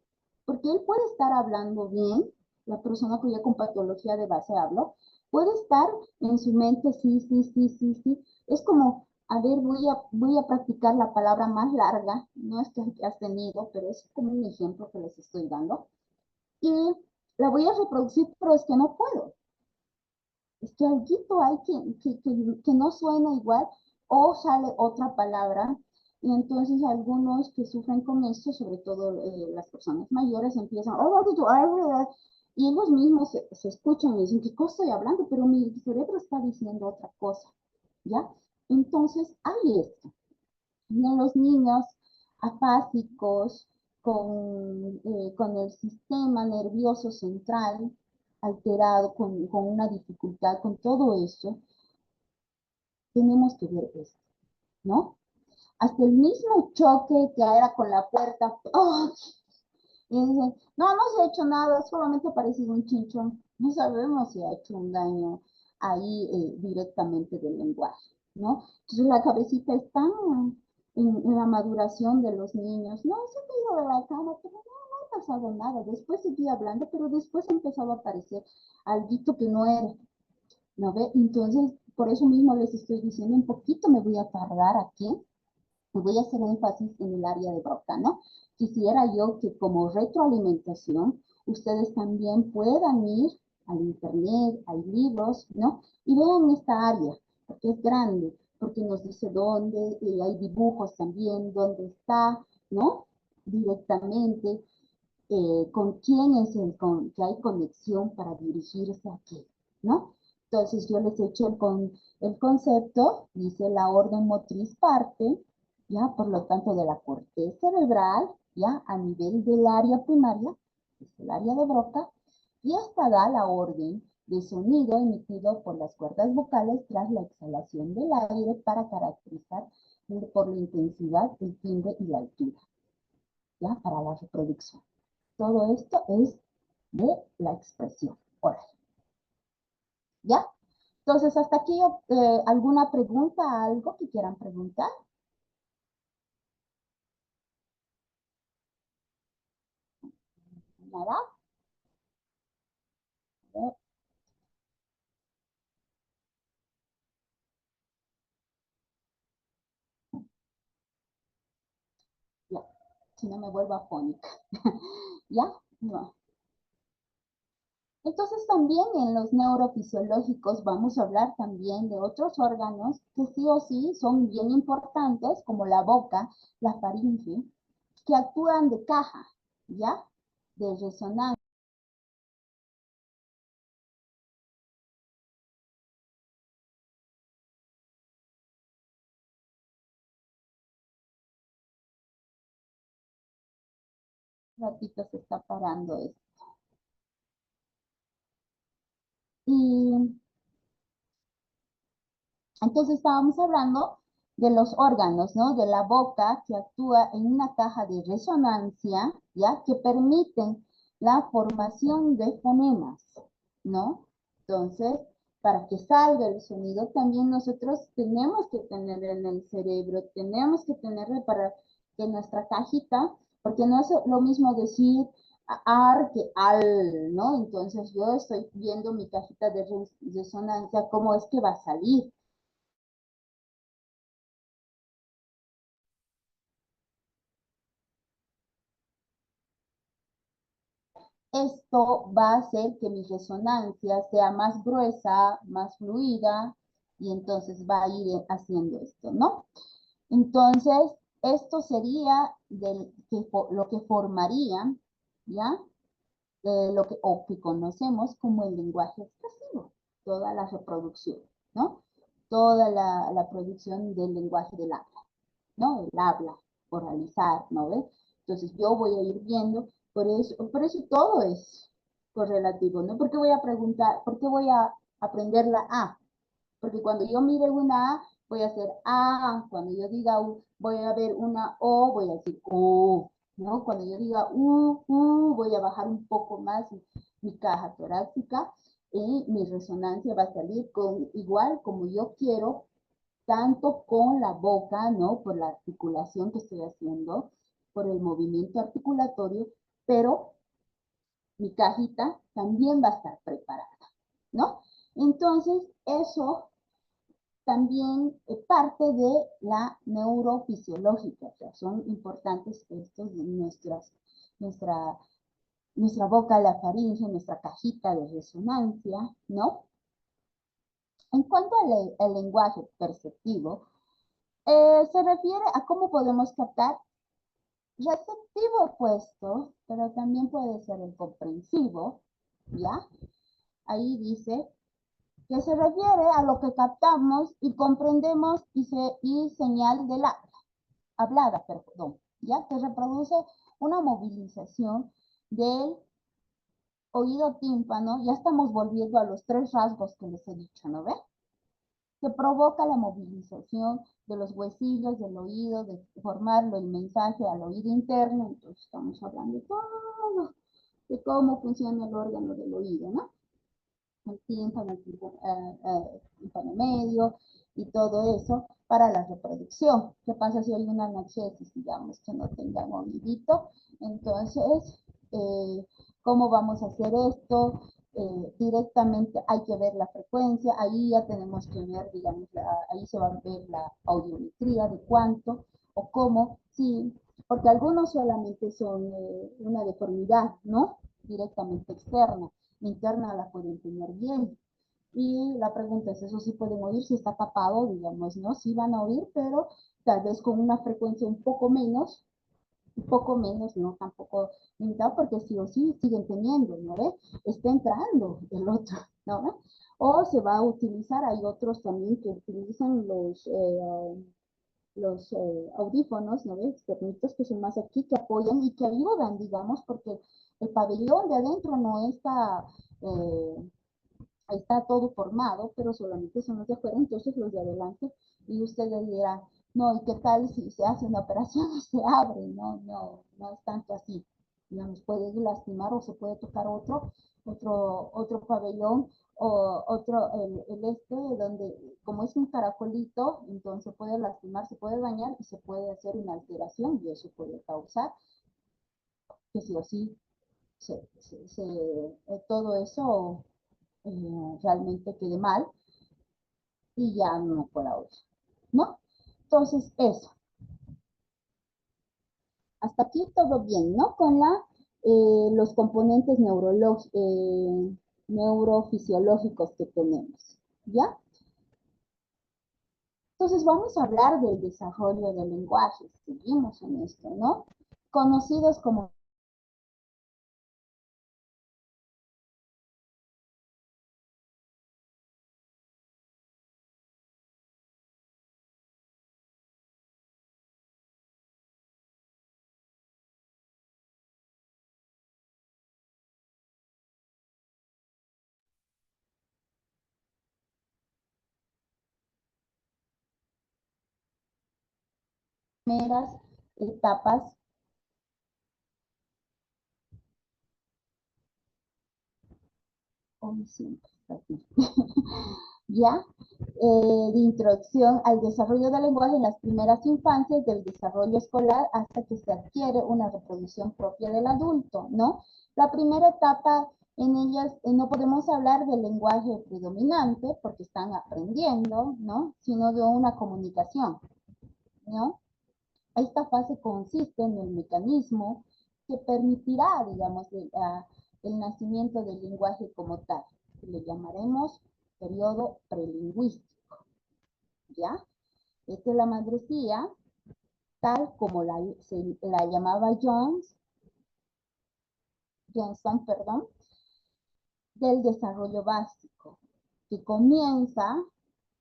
porque él puede estar hablando bien, la persona que ya con patología de base hablo, puede estar en su mente, sí, sí, sí, sí, sí, es como, a ver, voy a practicar la palabra más larga, no es que has tenido, pero es como un ejemplo que les estoy dando, y la voy a reproducir, pero es que no puedo. Es que algo hay que no suena igual o sale otra palabra. Y entonces algunos que sufren con esto, sobre todo las personas mayores, empiezan, y ellos mismos se escuchan y dicen, ¿qué cosa estoy hablando? Pero mi cerebro está diciendo otra cosa, ¿ya? Entonces hay esto. Y en los niños apásicos, con el sistema nervioso central alterado, con una dificultad, con todo eso, tenemos que ver esto, ¿no? Hasta el mismo choque que era con la puerta, ¡oh! Y dicen, no, no se ha hecho nada, solamente ha parecido un chinchón. No sabemos si ha hecho un daño ahí directamente del lenguaje, ¿no? Entonces la cabecita está en la maduración de los niños. No, se ha ido de la cama, pero no ha pasado nada. Después seguía hablando, pero después empezaba a aparecer algo que no era, ¿no ve? Entonces, por eso mismo les estoy diciendo un poquito, me voy a tardar aquí, me voy a hacer énfasis en el área de Broca, ¿no? Quisiera yo que como retroalimentación, ustedes también puedan ir al internet, hay libros, ¿no? Y vean esta área, porque es grande, porque nos dice dónde, y hay dibujos también, dónde está, ¿no? Directamente, con quién es el que hay conexión para dirigirse aquí, ¿no? Entonces yo les he hecho el concepto, dice la orden motriz parte, ya, por lo tanto de la corteza cerebral, ya, a nivel del área primaria, que es el área de Broca, y esta da la orden de sonido emitido por las cuerdas vocales tras la exhalación del aire para caracterizar por la intensidad, el timbre y la altura, ya, para la reproducción. Todo esto es de la expresión oral. ¿Ya? Entonces, hasta aquí, ¿alguna pregunta, algo que quieran preguntar? ¿Nada? Ya, si no me vuelvo afónica. ¿Ya? No. Entonces también en los neurofisiológicos vamos a hablar también de otros órganos que sí o sí son bien importantes, como la boca, la faringe, que actúan de caja, ¿ya? De resonancia. Un ratito se está parando esto. Y entonces estábamos hablando de los órganos, ¿no? De la boca que actúa en una caja de resonancia, ¿ya? Que permiten la formación de fonemas, ¿no? Entonces, para que salga el sonido, también nosotros tenemos que tener en el cerebro, tenemos que tenerlo para que nuestra cajita, porque no es lo mismo decir ar que al, ¿no? Entonces yo estoy viendo mi cajita de resonancia, cómo es que va a salir. Esto va a hacer que mi resonancia sea más gruesa, más fluida, y entonces va a ir haciendo esto, ¿no? Entonces, esto sería lo que formaría, ¿ya? O que conocemos como el lenguaje expresivo, toda la reproducción, ¿no? Toda la producción del lenguaje del habla, ¿no? El habla, oralizar, ¿no ves? Entonces yo voy a ir viendo, por eso todo es correlativo, ¿no? ¿Por qué voy a preguntar, por qué voy a aprender la A? Porque cuando yo mire una A, voy a hacer A, cuando yo diga U, voy a ver una O, voy a decir O, ¿no? Cuando yo diga voy a bajar un poco más mi caja torácica y mi resonancia va a salir con igual como yo quiero, tanto con la boca, ¿no? Por la articulación que estoy haciendo, por el movimiento articulatorio, pero mi cajita también va a estar preparada, ¿no? Entonces, eso también parte de la neurofisiológica, o sea, son importantes estos de nuestra, nuestra boca, la faringe, nuestra cajita de resonancia, ¿no? En cuanto al lenguaje perceptivo, se refiere a cómo podemos captar receptivo opuesto, pero también puede ser el comprensivo, ¿ya? Ahí dice que se refiere a lo que captamos y comprendemos y señal de la hablada, perdón, ¿ya? Que reproduce una movilización del oído tímpano, ya estamos volviendo a los tres rasgos que les he dicho, ¿no ve? Que provoca la movilización de los huesillos del oído, de formarlo el mensaje al oído interno, entonces estamos hablando de todo, de cómo funciona el órgano del oído, ¿no? El tímpano, tímpano medio y todo eso para la reproducción. ¿Qué pasa si hay una anaxesis, digamos, que no tenga oídito? Entonces, ¿cómo vamos a hacer esto? Directamente hay que ver la frecuencia, ahí ya tenemos que ver, digamos, ahí se va a ver la audiometría de cuánto o cómo, sí, porque algunos solamente son una deformidad, ¿no? Directamente externa, interna la pueden tener bien. Y la pregunta es, ¿eso sí pueden oír si está tapado? Digamos, ¿no? Sí van a oír, pero tal vez con una frecuencia un poco menos, no tampoco limitado, porque sí o sí siguen teniendo, ¿no ve? Está entrando el otro, ¿no ve? O se va a utilizar, hay otros también que utilizan los audífonos, ¿no ves? Externitos que son más aquí, que apoyan y que ayudan, digamos, porque el pabellón de adentro no está, está todo formado, pero solamente son los de afuera, entonces los de adelante, y ustedes dirán, no, ¿y qué tal si se hace una operación y se abre? No, no, no es tanto así. Digamos, puede lastimar o se puede tocar otro pabellón o otro, donde como es un caracolito, entonces se puede lastimar, se puede dañar y se puede hacer una alteración y eso puede causar que sí o sí todo eso realmente quede mal y ya no pueda oír, ¿no? Entonces, eso. Hasta aquí todo bien, ¿no? Con los componentes neurofisiológicos que tenemos, ¿ya? Entonces vamos a hablar del desarrollo del lenguaje. Seguimos en esto, ¿no? Conocidos como primeras etapas. Oh, siempre está aquí. ¿Ya? De introducción al desarrollo del lenguaje en las primeras infancias, del desarrollo escolar hasta que se adquiere una reproducción propia del adulto, ¿no? La primera etapa en ellas no podemos hablar del lenguaje predominante porque están aprendiendo, ¿no? Sino de una comunicación, ¿no? Esta fase consiste en el mecanismo que permitirá, digamos, el nacimiento del lenguaje como tal. Le llamaremos periodo prelingüístico, ¿ya? Esta es la madrecía, tal como la llamaba Johnson, perdón, del desarrollo básico, que comienza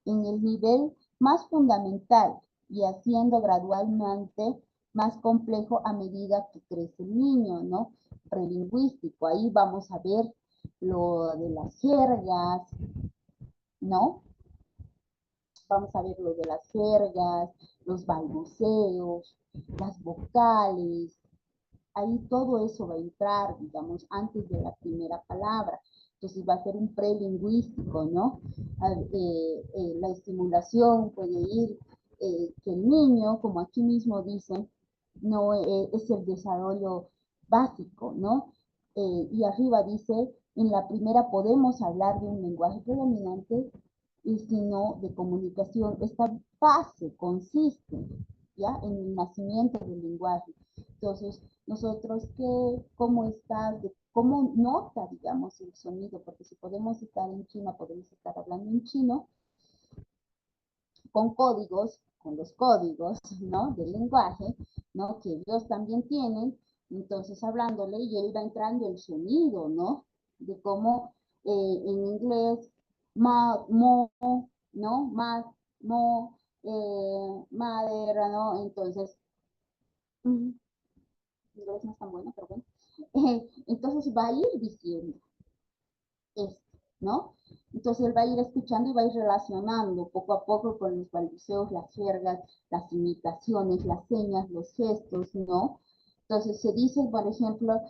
en el nivel más fundamental y haciendo gradualmente más complejo a medida que crece el niño, ¿no? Prelingüístico, ahí vamos a ver lo de las jergas, ¿no? Vamos a ver lo de las jergas, los balbuceos, las vocales, ahí todo eso va a entrar, digamos, antes de la primera palabra. Entonces va a ser un prelingüístico, ¿no? La estimulación puede ir, que el niño, como aquí mismo dicen, no es el desarrollo básico, ¿no? Y arriba dice, en la primera podemos hablar de un lenguaje predominante y sino de comunicación. Esta fase consiste ya en el nacimiento del lenguaje. Entonces, nosotros, ¿cómo estás? ¿Cómo nota, digamos, el sonido? Porque si podemos estar en China, podemos estar hablando en chino, con códigos, con los códigos, ¿no? Del lenguaje, ¿no? Que ellos también tienen, entonces hablándole y él va entrando el sonido, ¿no? De cómo en inglés, mo, ¿no? Más, madera, ¿no? Entonces, inglés no es tan bueno, pero bueno. Entonces va a ir diciendo esto, ¿no? Entonces él va a ir escuchando y va a ir relacionando poco a poco con los balbuceos, las jergas, las imitaciones, las señas, los gestos, ¿no? Entonces se dice, por ejemplo,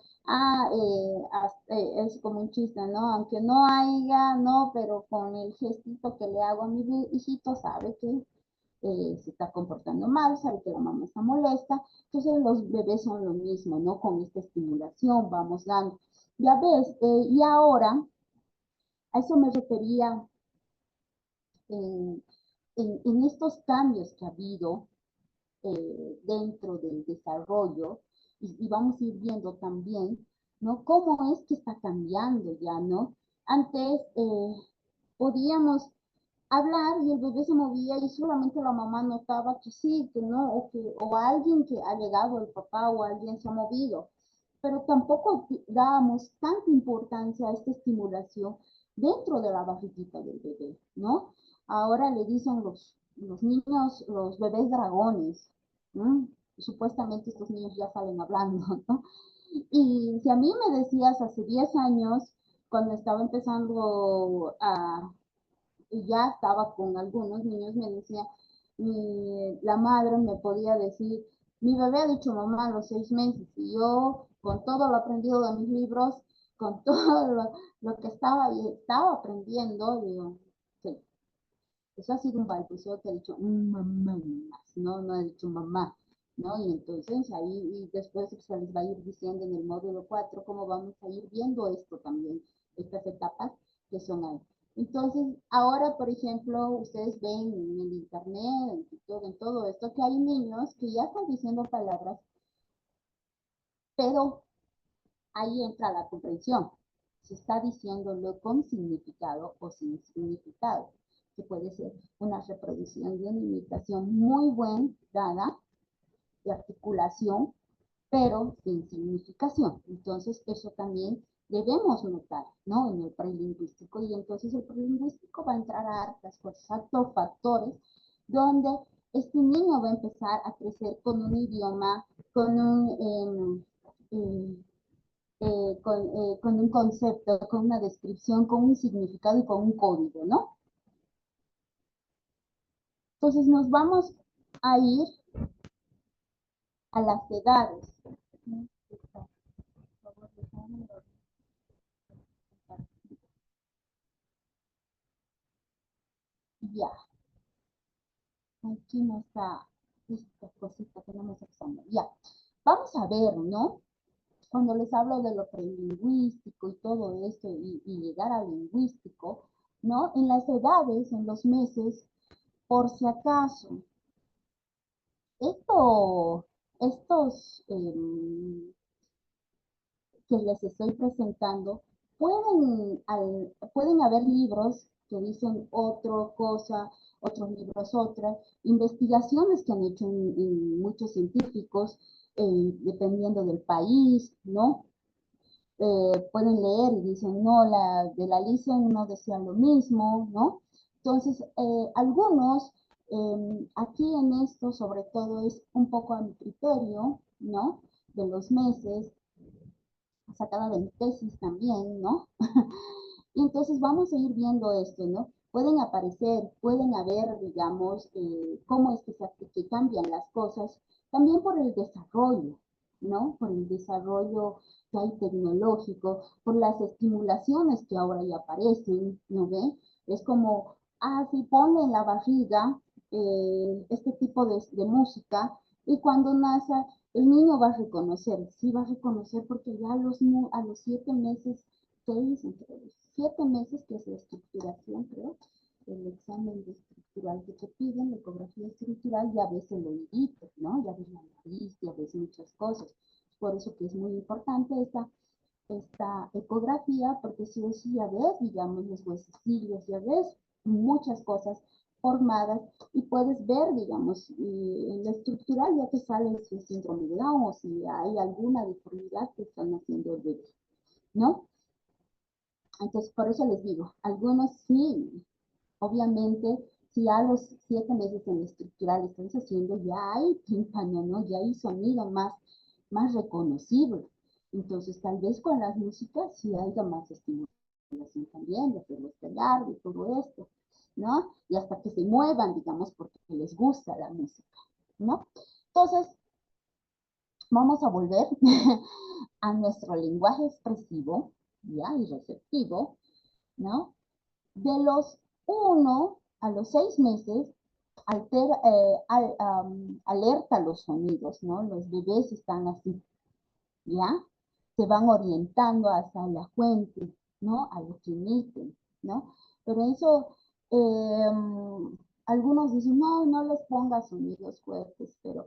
es como un chiste, ¿no? Aunque no haya, no, pero con el gestito que le hago a mi hijito, sabe que se está comportando mal, sabe que la mamá está molesta. Entonces los bebés son lo mismo, ¿no? Con esta estimulación vamos dando. Ya ves, y ahora a eso me refería en, en estos cambios que ha habido dentro del desarrollo y vamos a ir viendo también, ¿no? Cómo es que está cambiando ya, ¿no? Antes podíamos hablar y el bebé se movía y solamente la mamá notaba que sí, que no, o alguien que ha llegado, el papá o alguien se ha movido, pero tampoco dábamos tanta importancia a esta estimulación dentro de la barriguita del bebé, ¿no? Ahora le dicen los niños, los bebés dragones, ¿no? Supuestamente estos niños ya salen hablando, ¿no? Y si a mí me decías hace 10 años, cuando estaba empezando y ya estaba con algunos niños, me decía, la madre me podía decir, mi bebé ha dicho mamá a los 6 meses, y yo con todo lo aprendido de mis libros, con todo lo que estaba aprendiendo, digo, sí, eso ha sido un balbuceo que ha dicho mamá, no, no ha dicho mamá, ¿no? Y entonces ahí, y después se les va a ir diciendo en el módulo 4 cómo vamos a ir viendo esto también, estas etapas que son ahí. Entonces, ahora, por ejemplo, ustedes ven en el internet, en TikTok, en todo esto, que hay niños que ya están diciendo palabras, pero ahí entra la comprensión. Se está diciéndolo con significado o sin significado, que puede ser una reproducción de una imitación muy buena, dada, de articulación, pero sin significación. Entonces, eso también debemos notar, ¿no? En el prelingüístico. Y entonces el prelingüístico va a entrar a hartas cosas, hartos factores, donde este niño va a empezar a crecer con un idioma, con un con un concepto, con una descripción, con un significado y con un código, ¿no? Entonces nos vamos a ir a las edades. Ya, aquí no está esta cosita que no me está usando. Ya, vamos a ver, ¿no? Cuando les hablo de lo prelingüístico y todo esto y llegar al lingüístico, ¿no? En las edades, en los meses, por si acaso, estos que les estoy presentando, pueden haber libros que dicen otra cosa, otros libros otra, investigaciones que han hecho en muchos científicos, dependiendo del país, ¿no? Pueden leer y dicen, no, la de la Lisen no decía lo mismo, ¿no? Entonces, algunos, aquí en esto, sobre todo, es un poco a mi criterio, ¿no? De los meses, sacada de mi tesis también, ¿no? Y entonces vamos a ir viendo esto, ¿no? Pueden aparecer, pueden haber, digamos, cómo es que cambian las cosas, también por el desarrollo. ¿no? Por el desarrollo que hay tecnológico, por las estimulaciones que ahora ya aparecen, ¿no ve? Es como, si pone en la barriga este tipo de música y cuando nace el niño va a reconocer, sí va a reconocer porque ya a los 7 meses, 7 meses, que es la estructuración, creo, el examen de estructural que te piden, la ecografía estructural, ya ves el oídito, ¿no? Ya ves la nariz, ya ves muchas cosas. Por eso que es muy importante esta ecografía, porque si o sí ya ves, digamos, los huesecillos, ya ves muchas cosas formadas y puedes ver, digamos, en la estructural ya te sale si es síndrome de Down o si hay alguna deformidad que están haciendo el bebé, ¿no? Entonces, por eso les digo, algunos sí, obviamente, si a los 7 meses en la estructural estás haciendo, ya hay tímpano, ¿no? Ya hay sonido más reconocible. Entonces, tal vez con las músicas sí haya más estimulación también, de hacerlo estelar, de todo esto, ¿no? Y hasta que se muevan, digamos, porque les gusta la música, ¿no? Entonces, vamos a volver a nuestro lenguaje expresivo, ¿ya? Y receptivo, ¿no? De los 1 a los 6 meses, alerta los sonidos, ¿no? Los bebés están así, ¿ya? Se van orientando hacia la fuente, ¿no? A lo que emiten, ¿no? Pero eso, algunos dicen, no, no les pongas sonidos fuertes, pero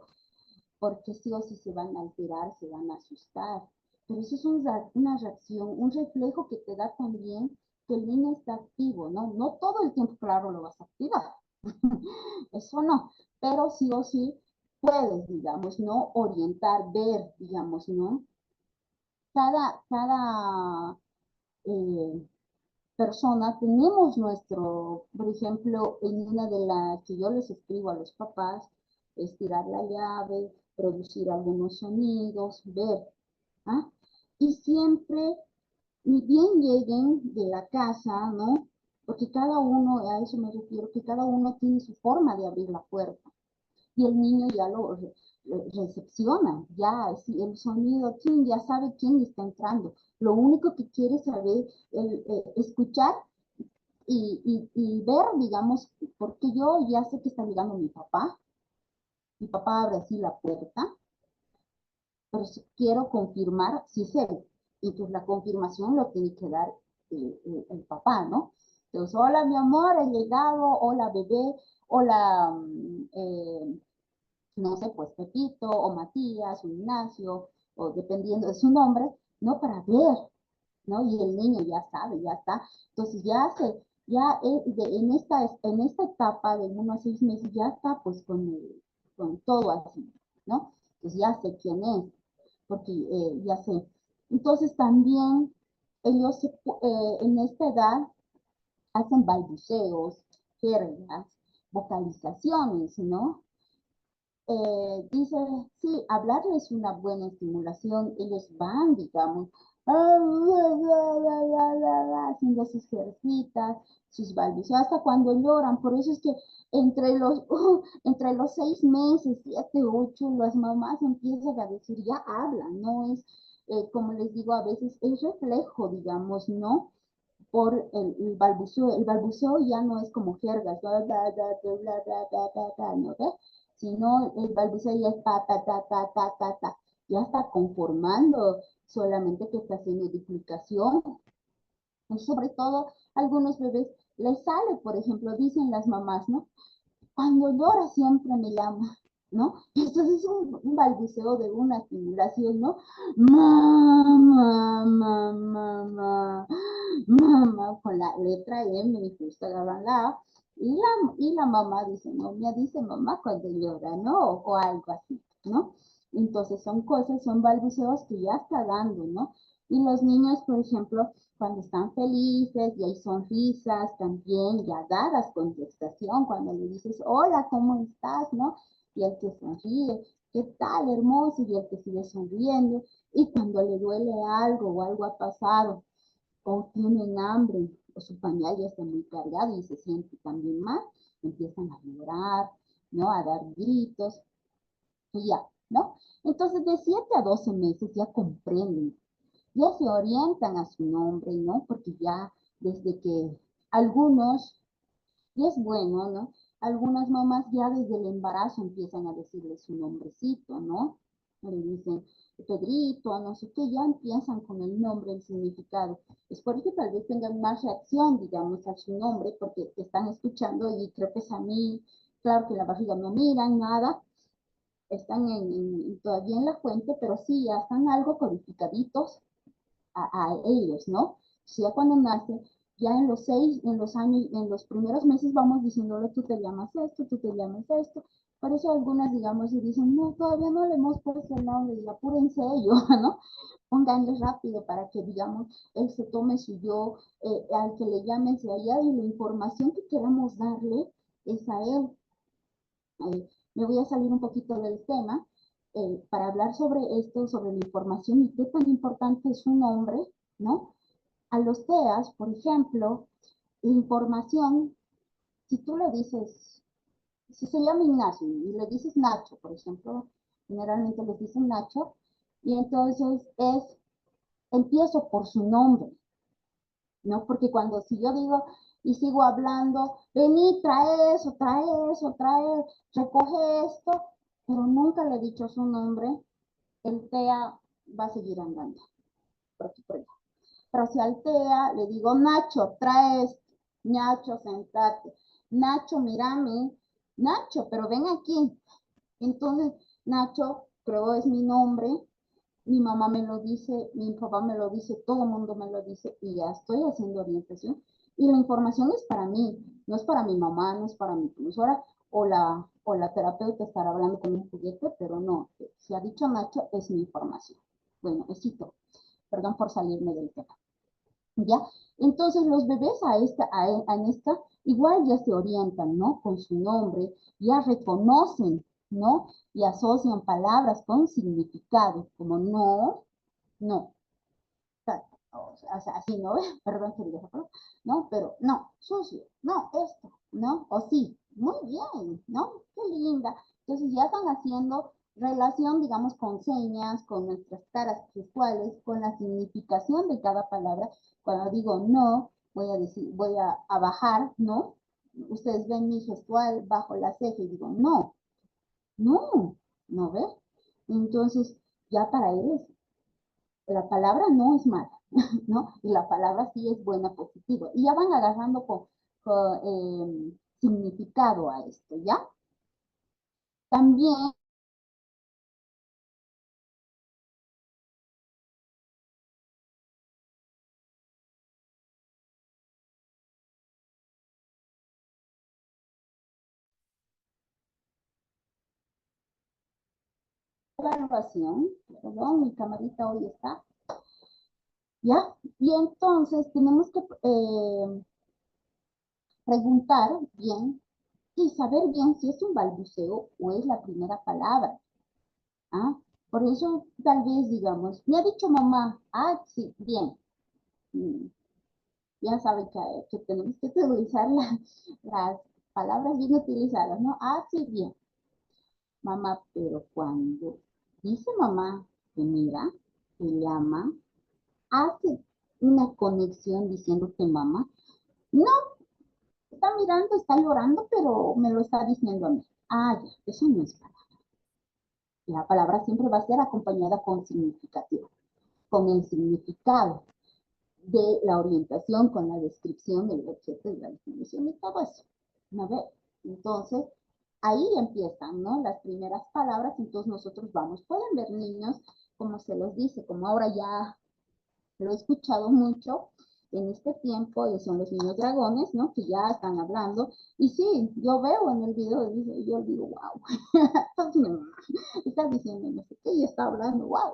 porque sí o sí se van a alterar, se van a asustar. Pero eso es una reacción, un reflejo que te da también que el niño está activo, ¿no? No todo el tiempo, claro, lo vas a activar, eso no, pero sí o sí puedes, digamos, ¿no? Orientar, ver, digamos, ¿no? Cada eh, persona tenemos nuestro, por ejemplo, en una de las que yo les escribo a los papás, estirar la llave, producir algunos sonidos, ver, ¿ah? Y siempre, ni bien lleguen de la casa, ¿no? Porque cada uno, a eso me refiero, que cada uno tiene su forma de abrir la puerta y el niño ya lo recepciona, ya si el sonido, ya sabe quién está entrando. Lo único que quiere saber, escuchar y ver, digamos, porque yo ya sé que está llegando mi papá abre así la puerta, pero si quiero confirmar si es él. Y pues la confirmación lo tiene que dar el papá, ¿no? Entonces, hola mi amor, he llegado, hola bebé, hola, no sé, pues Pepito o Matías o Ignacio, o dependiendo de su nombre, ¿no? Para ver, ¿no? Y el niño ya sabe, ya está. Entonces en esta etapa de 1 a 6 meses ya está pues con todo así, ¿no? Entonces ya sé quién es, porque ya sé. Entonces también ellos en esta edad hacen balbuceos, jergas, vocalizaciones, ¿no? Dice, sí, hablarles es una buena estimulación, ellos van, digamos, haciendo sus jercitas, sus balbuceos, hasta cuando lloran, por eso es que entre los 6 meses, 7, 8, las mamás empiezan a decir, ya hablan, no es, como les digo, a veces es reflejo, digamos, ¿no? Por el balbuceo ya no es como jergas, ¿no ves? Sino el balbuceo ya es ta, ya está conformando, solamente que está haciendo duplicación. Y sobre todo, algunos bebés les sale, por ejemplo, dicen las mamás, ¿no? Cuando llora siempre me llama, ¿no? Entonces es un balbuceo de una estimulación, ¿no? Mamá, mamá, mamá, con la letra M y justo agarran la A. Y la mamá dice, no, me dice mamá cuando llora, ¿no? O algo así, ¿no? Entonces son cosas, son balbuceos que ya está dando, ¿no? Y los niños, por ejemplo, cuando están felices y hay sonrisas también ya dadas contestación, cuando le dices, hola, ¿cómo estás? ¿No? Y el que sonríe, ¿qué tal, hermoso? Y el que sigue sonriendo. Y cuando le duele algo o algo ha pasado, o tienen hambre, o su pañal ya está muy cargado y se siente también mal, empiezan a llorar, ¿no? A dar gritos. Y ya, ¿no? Entonces, de 7 a 12 meses ya comprenden, ya se orientan a su nombre, ¿no? Porque ya desde que algunos, y es bueno, ¿no? Algunas mamás ya desde el embarazo empiezan a decirle su nombrecito, ¿no? Le dicen Pedrito, no sé qué, ya empiezan con el nombre, el significado. Es por eso que tal vez tengan más reacción, digamos, a su nombre, porque están escuchando y creo que es a mí, claro que la barriga no miran, nada, están todavía en la fuente, pero sí, ya están algo codificaditos a ellos, ¿no? O sea, cuando nace, ya en los 6, en los años, en los primeros meses vamos diciéndole, tú te llamas esto, tú te llamas esto. Por eso algunas, digamos, y dicen, no, todavía no le hemos puesto el nombre, y apúrense ellos, ¿no? Pónganle rápido para que, digamos, él se tome su yo, al que le llamen sea allá, y la información que queramos darle es a él. Me voy a salir un poquito del tema para hablar sobre esto, sobre la información y qué tan importante es un nombre, ¿no? A los TEAs, por ejemplo, la información, si tú le dices, si se llama Ignacio y le dices Nacho, por ejemplo, generalmente les dicen Nacho, y entonces empiezo por su nombre, ¿no? Porque cuando si yo digo y sigo hablando, vení, trae, recoge esto, pero nunca le he dicho su nombre, el TEA va a seguir andando. Por aquí, por allá. Pero si al TEA le digo, Nacho, trae esto, Nacho, sentate, Nacho, mírame, Nacho, pero ven aquí. Entonces, Nacho, creo es mi nombre, mi mamá me lo dice, mi papá me lo dice, todo el mundo me lo dice y ya estoy haciendo orientación. Y la información es para mí, no es para mi mamá, no es para mi profesora o la terapeuta estar hablando con un juguete, pero no, si ha dicho Nacho, es mi información. Bueno, besito, perdón por salirme del tema. ¿Ya? Entonces los bebés en esta igual ya se orientan, ¿no? Con su nombre, ya reconocen, ¿no? Y asocian palabras con significado, como no, no, o sea, así, ¿no? Perdón, querido, ¿no? Pero no, sucio, no, esto, ¿no? O sí, muy bien, ¿no? Qué linda. Entonces ya están haciendo relación, digamos, con señas, con nuestras caras gestuales, con la significación de cada palabra. Cuando digo no, voy a decir, a bajar, ¿no? Ustedes ven mi gestual bajo la ceja y digo no, no, ¿no ves? Entonces, ya para él la palabra no es mala, ¿no? Y la palabra sí es buena, positiva. Y ya van agarrando significado a esto, ¿ya? También la evaluación, perdón, mi camarita hoy está, ¿ya? Y entonces tenemos que preguntar bien y saber bien si es un balbuceo o es la primera palabra. ¿Ah? Por eso, tal vez, digamos, me ha dicho mamá, ah, sí, bien. Mm, ya saben que tenemos que utilizar las palabras bien utilizadas, ¿no? Ah, sí, bien, mamá, pero cuando dice mamá que mira, que llama, hace una conexión diciéndote mamá, no, está mirando, está llorando, pero me lo está diciendo a mí. Ah, ya, eso no es palabra. La palabra siempre va a ser acompañada con significativo, con el significado de la orientación, con la descripción del objeto y la definición y todo eso. ¿No ve? Entonces, ahí empiezan, ¿no? Las primeras palabras, entonces nosotros vamos. Pueden ver niños, como se los dice, como ahora ya lo he escuchado mucho en este tiempo, y son los niños dragones, ¿no? Que ya están hablando. Y sí, yo veo en el video, y yo digo, wow, está diciendo no sé qué, y está hablando, wow,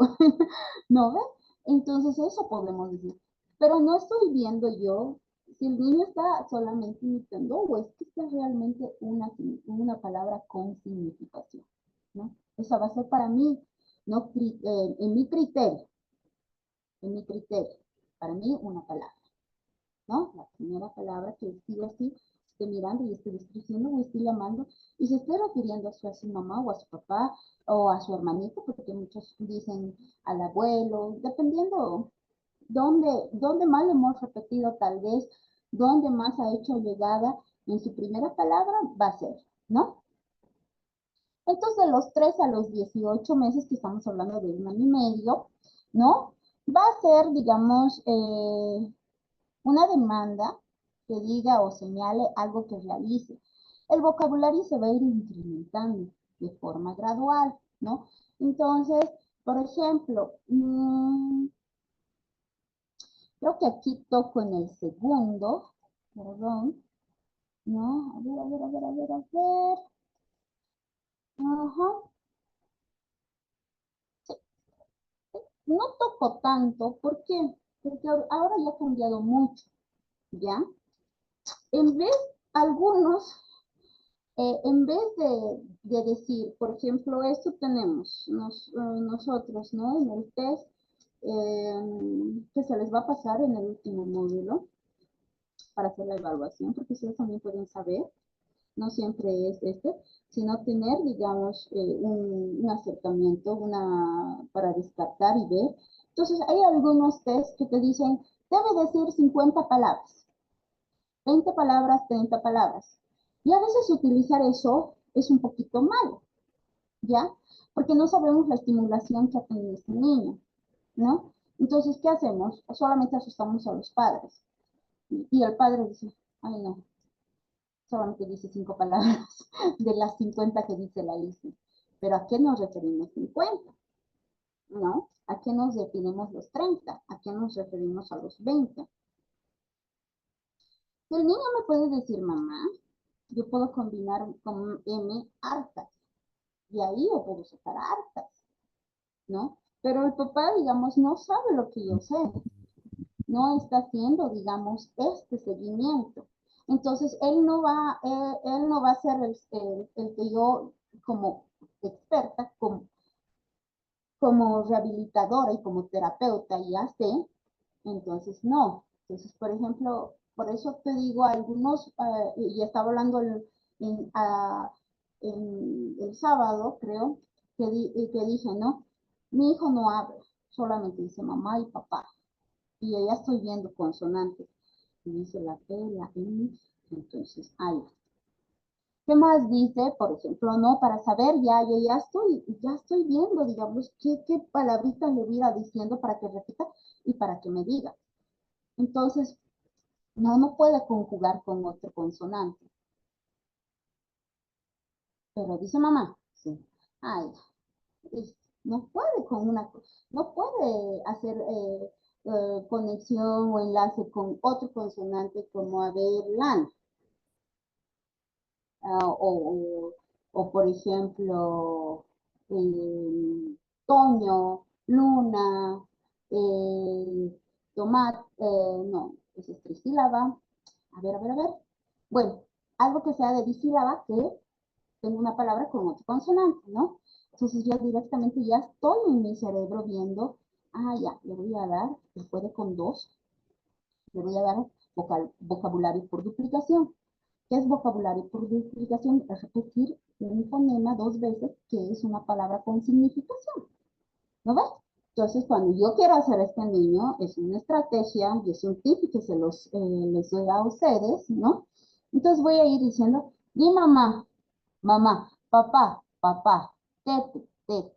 ¿no ve? Entonces eso podemos decir. Pero no estoy viendo yo si el niño está solamente imitando o es que está realmente una palabra con significación, ¿no? Esa va a ser para mí, no, en mi criterio, para mí una palabra, ¿no? La primera palabra que sí o sí esté mirando y esté diciendo o esté llamando y se esté refiriendo a su mamá o a su papá o a su hermanito, porque muchos dicen al abuelo, dependiendo dónde más lo hemos repetido tal vez, dónde más ha hecho llegada en su primera palabra, va a ser, ¿no? Entonces, de los 3 a los 18 meses, que estamos hablando de 1 año y medio, ¿no? Va a ser, digamos, una demanda que diga o señale algo que realice. El vocabulario se va a ir incrementando de forma gradual, ¿no? Entonces, por ejemplo, creo que aquí toco en el segundo, perdón, ¿no? A ver, a ver, a ver, a ver, a ver. Ajá. Sí, no toco tanto, ¿por qué? Porque ahora ya ha cambiado mucho, ¿ya? En vez, algunos, en vez de decir, por ejemplo, esto tenemos nosotros, ¿no? En el test que se les va a pasar en el último módulo para hacer la evaluación, porque ustedes también pueden saber, no siempre es sino tener, digamos, un acercamiento, para descartar y ver. Entonces, hay algunos test que te dicen, debe decir 50 palabras, 20 palabras, 30 palabras. Y a veces utilizar eso es un poquito malo, ¿ya? Porque no sabemos la estimulación que ha tenido este niño, ¿no? Entonces, ¿qué hacemos? Solamente asustamos a los padres. Y el padre dice, ay no, solamente dice 5 palabras de las 50 que dice la lista. Pero ¿a qué nos referimos 50? ¿No? ¿A qué nos referimos los 30? ¿A qué nos referimos a los 20? Si el niño me puede decir mamá, yo puedo combinar con M hartas. Y ahí yo puedo sacar hartas, ¿no? Pero el papá, digamos, no sabe lo que yo sé. No está haciendo, digamos, este seguimiento. Entonces, él no va a ser el que yo, como experta, como rehabilitadora y como terapeuta, ya sé, entonces no. Entonces, por ejemplo, por eso te digo, algunos, y estaba hablando el sábado, creo, que dije, ¿no? Mi hijo no habla, solamente dice mamá y papá y yo ya estoy viendo consonantes. Y dice la P, la N, entonces ahí. ¿Qué más dice? Por ejemplo, no, para saber ya, yo ya estoy viendo, digamos, qué palabritas le voy a ir diciendo para que repita y para que me diga. Entonces, no puede conjugar con otro consonante. Pero dice mamá, sí. Ay, no puede no puede hacer conexión o enlace con otro consonante como a ver, lana. O por ejemplo, Toño, Luna, Tomate, no, esa es trisílaba. A ver. Bueno, algo que sea de disílaba que tengo una palabra con otro consonante, ¿no? Entonces yo directamente ya estoy en mi cerebro viendo, ya, le voy a dar, después de con dos, le voy a dar vocabulario por duplicación. ¿Qué es vocabulario por duplicación? Es repetir un fonema 2 veces, que es una palabra con significación. ¿No ves? Entonces, cuando yo quiero hacer a este niño, es una estrategia y es un tip que les doy a ustedes, ¿no? Entonces voy a ir diciendo, di mamá, mamá, papá, papá, tete, tete,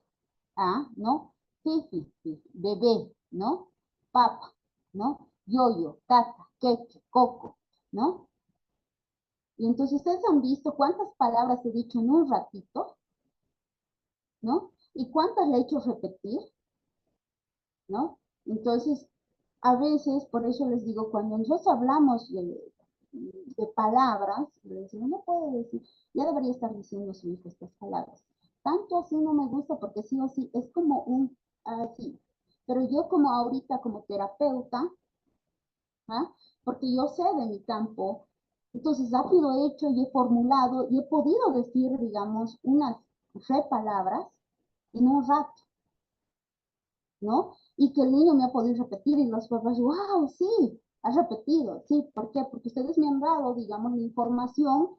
¿no? Fifi, fifi, bebé, ¿no? Papa, ¿no? Yoyo, tata, queque, coco, ¿no? Y entonces ustedes han visto cuántas palabras he dicho en un ratito, ¿no? Y cuántas le he hecho repetir, ¿no? Entonces, a veces, por eso les digo, cuando nosotros hablamos de palabras, les digo, no puede decir, ya debería estar diciendo su hijo estas palabras. Tanto así no me gusta porque sí o sí, es como un así. Pero yo como ahorita, como terapeuta, ¿ah? Porque yo sé de mi campo, entonces rápido he hecho y he formulado y he podido decir, digamos, unas palabras en un rato, ¿no? Y que el niño me ha podido repetir y los papás, wow, sí, Ha repetido, ¿sí? ¿Por qué? Porque ustedes me han dado, digamos, la información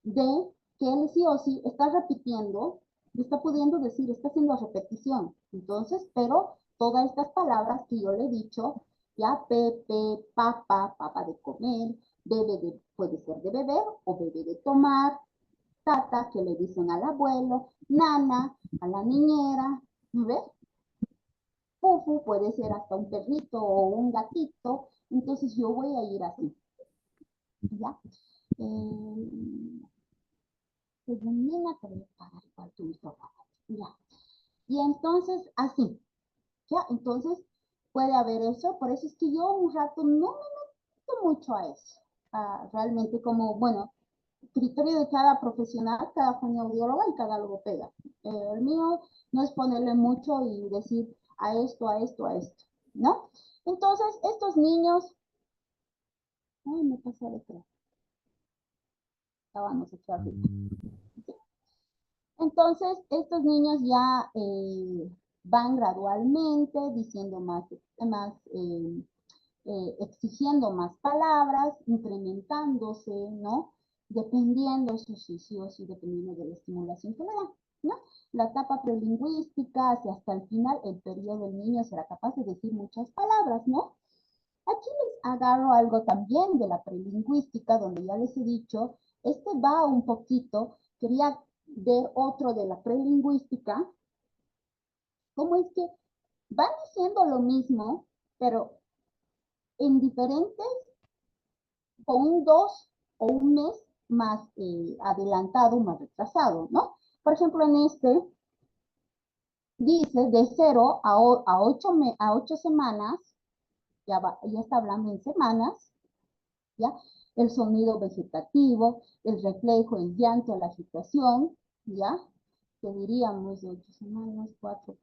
de que él sí o sí está repitiendo, está pudiendo decir, está haciendo repetición. Entonces, pero todas estas palabras que yo le he dicho, ya pepe, papa de comer, bebe de, puede ser de beber o bebe de tomar, tata, que le dicen al abuelo, nana, a la niñera, ¿ves? Fufu puede ser hasta un perrito o un gatito, entonces yo voy a ir así, ¿ya? Termina, te voy a pagar igual tu micrófono, ¿ya? Y entonces, así, ¿ya? Entonces, puede haber eso, por eso es que yo un rato no me meto mucho a eso. Realmente como, bueno, criterio de cada profesional, cada fonoaudióloga y cada logopeda. El mío no es ponerle mucho y decir a esto, a esto, a esto, ¿no? Entonces, estos niños, ay, me pasé de tres, estábamos aquí arriba. Entonces, estos niños ya van gradualmente diciendo exigiendo más palabras, incrementándose, ¿no? Dependiendo, sí, dependiendo de la estimulación que le dan, ¿no? La etapa prelingüística, hasta el final, el periodo del niño será capaz de decir muchas palabras, ¿no? Aquí les agarro algo también de la prelingüística, donde ya les he dicho, este va un poquito, quería ver otro de la prelingüística, cómo es que van diciendo lo mismo, pero en diferentes, con un 2 o un mes más adelantado, más retrasado, ¿no? Por ejemplo, en este dice de 0 a 8 semanas, ya está hablando en semanas, ¿ya? El sonido vegetativo, el reflejo, el llanto, la agitación, ¿ya? Que diríamos de 8 semanas, 4,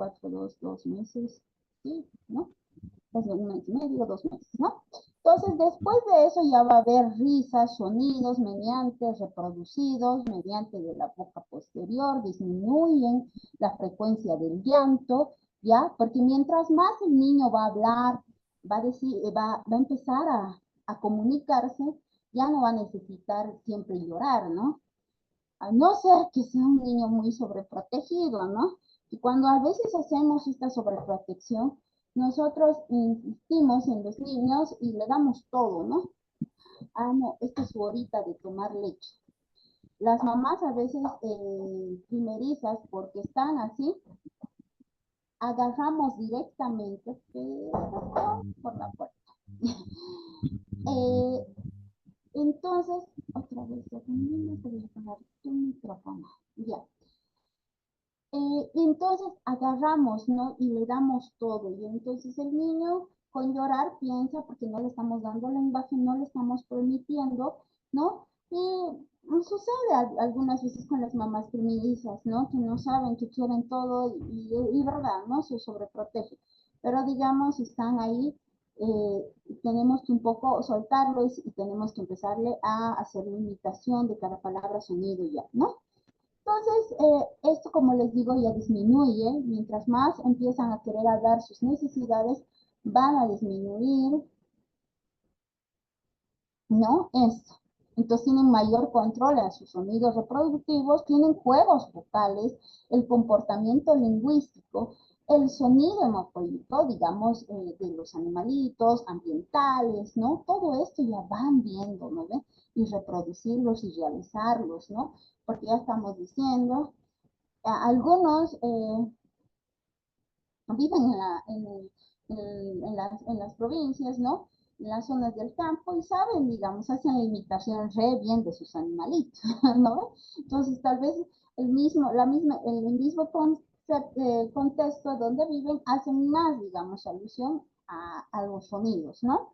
2 meses, ¿sí? ¿No? Pues de un mes y medio, 2 meses, ¿no? Entonces, después de eso ya va a haber risas, sonidos mediante reproducidos, mediante de la boca posterior, disminuyen la frecuencia del llanto, ¿ya? Porque mientras más el niño va a hablar, va a decir, va a empezar a comunicarse, ya no va a necesitar siempre llorar, ¿no? A no ser que sea un niño muy sobreprotegido, ¿no? Y cuando a veces hacemos esta sobreprotección, nosotros insistimos en los niños y le damos todo, ¿no? Ah, no, esta es su horita de tomar leche. Las mamás a veces primerizas, porque están así, agarramos directamente por la puerta. eh, entonces, otra vez, te voy a apagar tu micrófono. Ya. Entonces agarramos, ¿no? Y le damos todo. Y entonces el niño con llorar piensa, porque no le estamos dando lenguaje, no le estamos permitiendo, ¿no? Y sucede algunas veces con las mamás primerizas, ¿no? Que no saben, que quieren todo y verdad, ¿no? Se sobreprotege. Pero digamos, están ahí, tenemos que un poco soltarlos y tenemos que empezarle a hacer una imitación de cada palabra, sonido ya, ¿no? Entonces, esto, como les digo, ya disminuye. Mientras más empiezan a querer hablar sus necesidades, van a disminuir, ¿no? Esto. Entonces tienen mayor control en sus sonidos reproductivos, tienen juegos vocales, el comportamiento lingüístico, el sonido hematoide, digamos, de los animalitos, ambientales, ¿no? Todo esto ya van viendo, ¿no? ¿Ve? Y reproducirlos y realizarlos, ¿no? Porque ya estamos diciendo algunos viven en las provincias, ¿no? En las zonas del campo y saben, digamos, hacen la imitación re bien de sus animalitos, ¿no? Entonces, tal vez el mismo contexto donde viven hacen más, digamos, alusión a los sonidos, ¿no?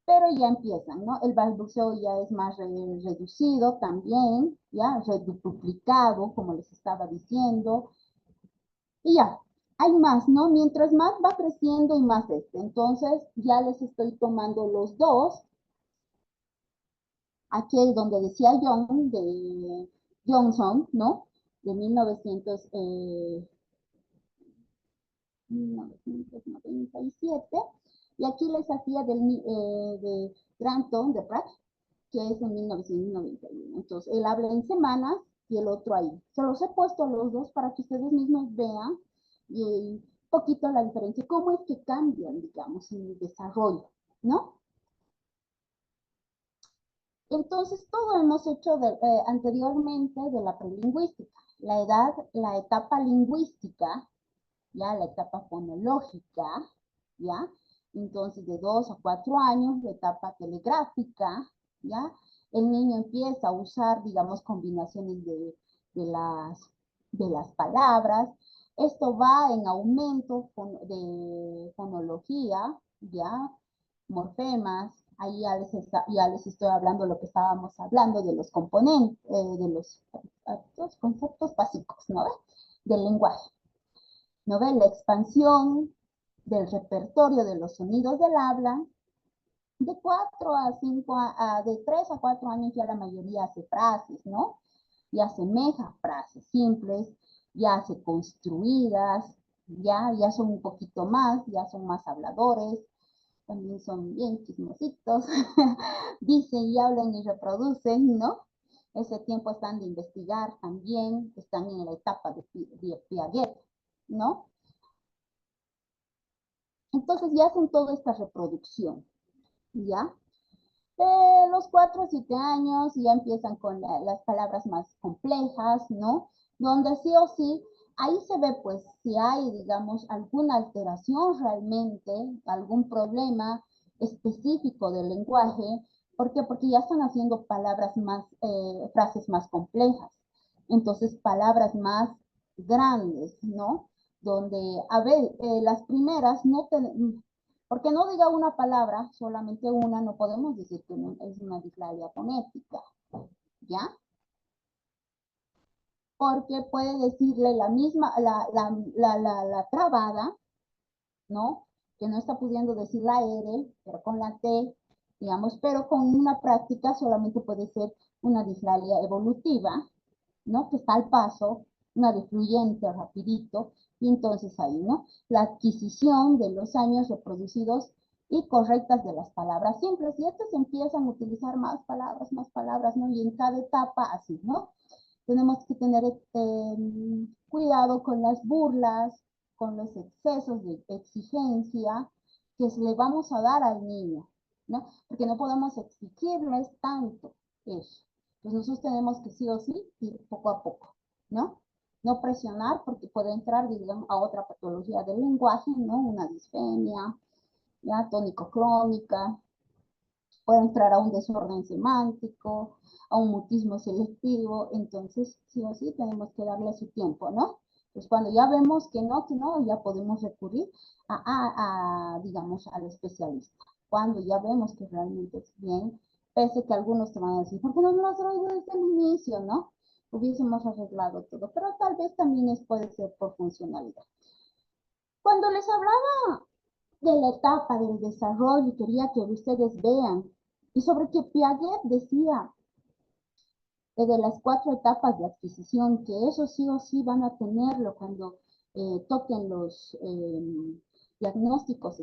Pero ya empiezan, ¿no? El balbuceo ya es más reducido también, ya reduplicado, como les estaba diciendo, y ya, hay más, ¿no? Mientras más va creciendo y más este. Entonces, ya les estoy tomando los dos. Aquí es donde decía John, de Johnson, ¿no? De 1997. Y aquí les hacía de Grantham, de Pratt, que es en 1991. Entonces, él habla en semanas y el otro ahí. Se los he puesto a los dos para que ustedes mismos vean y un poquito la diferencia, cómo es que cambian, digamos, en el desarrollo, ¿no? Entonces, todo hemos hecho anteriormente de la prelingüística. La etapa lingüística, ya la etapa fonológica, ya. Entonces, de 2 a 4 años, la etapa telegráfica, ya. El niño empieza a usar, digamos, combinaciones de las, de las palabras. Esto va en aumento de fonología, ya, morfemas. Ahí ya les estoy hablando lo que estábamos hablando de los componentes, de los conceptos básicos, ¿no? Del lenguaje. ¿No ve? La expansión del repertorio de los sonidos del habla. De 4 a 5, de 3 a 4 años ya la mayoría hace frases, ¿no? Ya asemeja frases simples, ya hace construidas, ya son un poquito más, ya son más habladores, también son bien chismositos, dicen y hablan y reproducen, ¿no? Ese tiempo están de investigar también, están en la etapa de Piaget, ¿no? Entonces ya hacen toda esta reproducción, ¿ya? De los 4 a 7 años ya empiezan con las palabras más complejas, ¿no? Donde sí o sí, ahí se ve pues si hay, digamos, alguna alteración realmente, algún problema específico del lenguaje. ¿Por qué? Porque ya están haciendo palabras más, frases más complejas. Entonces, palabras más grandes, ¿no? Donde, a ver, las primeras no porque no diga una palabra, solamente una, no podemos decir que es una disflalia fonética, ¿ya? Porque puede decirle la misma, la trabada, ¿no? Que no está pudiendo decir la R, pero con la T, digamos, pero con una práctica solamente puede ser una disflalia evolutiva, ¿no? Que está al paso, una de fluyente, rapidito, y entonces ahí, ¿no? La adquisición de los años reproducidos y correctas de las palabras simples, y estas empiezan a utilizar más palabras, ¿no? Y en cada etapa así, ¿no? Tenemos que tener cuidado con las burlas, con los excesos de exigencia que le vamos a dar al niño, ¿no? Porque no podemos exigirles tanto eso. Entonces nosotros tenemos que sí o sí ir poco a poco, ¿no? No presionar porque puede entrar, digamos, a otra patología del lenguaje, ¿no? Una disfemia, ya tónico-crónica, puede entrar a un desorden semántico, a un mutismo selectivo, entonces sí o sí tenemos que darle su tiempo, ¿no? Pues cuando ya vemos que no, ya podemos recurrir digamos, al especialista. Cuando ya vemos que realmente es bien, pese que algunos te van a decir, ¿por qué no lo has traído desde el inicio, no? Hubiésemos arreglado todo, pero tal vez también puede ser por funcionalidad. Cuando les hablaba de la etapa del desarrollo, quería que ustedes vean, y sobre que Piaget decía de las 4 etapas de adquisición, que eso sí o sí van a tenerlo cuando toquen los diagnósticos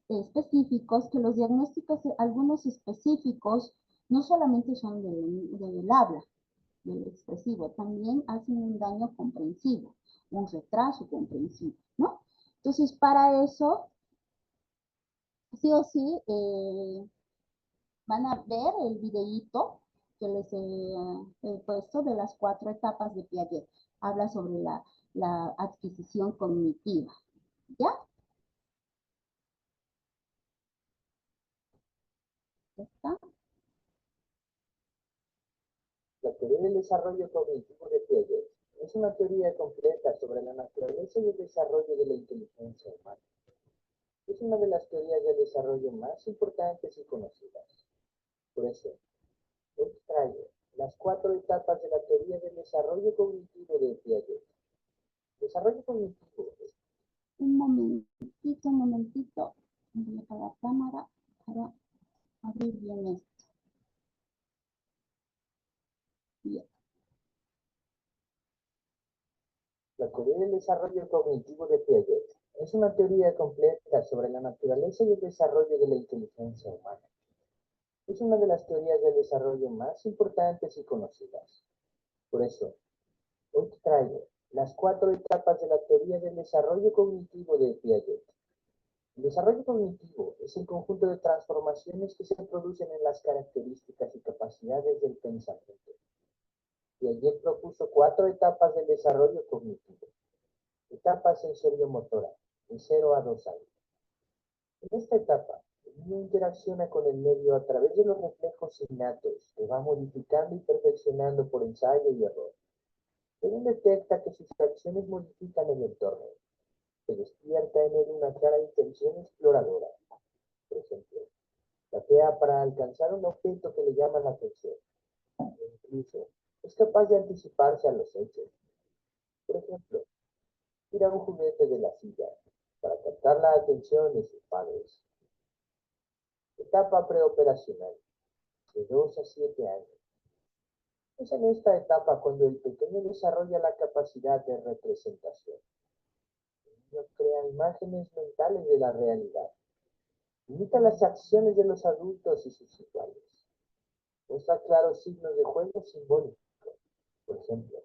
específicos, que los diagnósticos, algunos específicos, no solamente son del habla, del expresivo, también hacen un daño comprensivo, un retraso comprensivo, ¿no? Entonces, para eso, sí o sí, van a ver el videíto que les he puesto de las 4 etapas de Piaget. Habla sobre la adquisición cognitiva. ¿Ya? ¿Está? La teoría del desarrollo cognitivo de Piaget es una teoría completa sobre la naturaleza y el desarrollo de la inteligencia humana. Es una de las teorías de desarrollo más importantes y conocidas. Por eso, extraigo las 4 etapas de la teoría del desarrollo cognitivo de Piaget. Desarrollo cognitivo. Un momentito. Voy a apagar la cámara para abrir bien esto. Bien. La teoría del desarrollo cognitivo de Piaget Es una teoría completa sobre la naturaleza y el desarrollo de la inteligencia humana. Es una de las teorías del desarrollo más importantes y conocidas. Por eso, hoy te traigo las 4 etapas de la teoría del desarrollo cognitivo de Piaget. El desarrollo cognitivo es el conjunto de transformaciones que se producen en las características y capacidades del pensamiento. Piaget propuso 4 etapas del desarrollo cognitivo. Etapa sensorio-motora, de 0 a 2 años. En esta etapa, el niño interacciona con el medio a través de los reflejos innatos que va modificando y perfeccionando por ensayo y error. Él detecta que sus acciones modifican el entorno. Se despierta en él una clara intención exploradora. Por ejemplo, tatea para alcanzar un objeto que le llama la atención. E incluso, es capaz de anticiparse a los hechos. Por ejemplo, tira un juguete de la silla para captar la atención de sus padres. Etapa preoperacional, de 2 a 7 años. Es en esta etapa cuando el pequeño desarrolla la capacidad de representación. El niño crea imágenes mentales de la realidad. Imita las acciones de los adultos y sus iguales. Muestra claros signos de juego simbólico. Por ejemplo,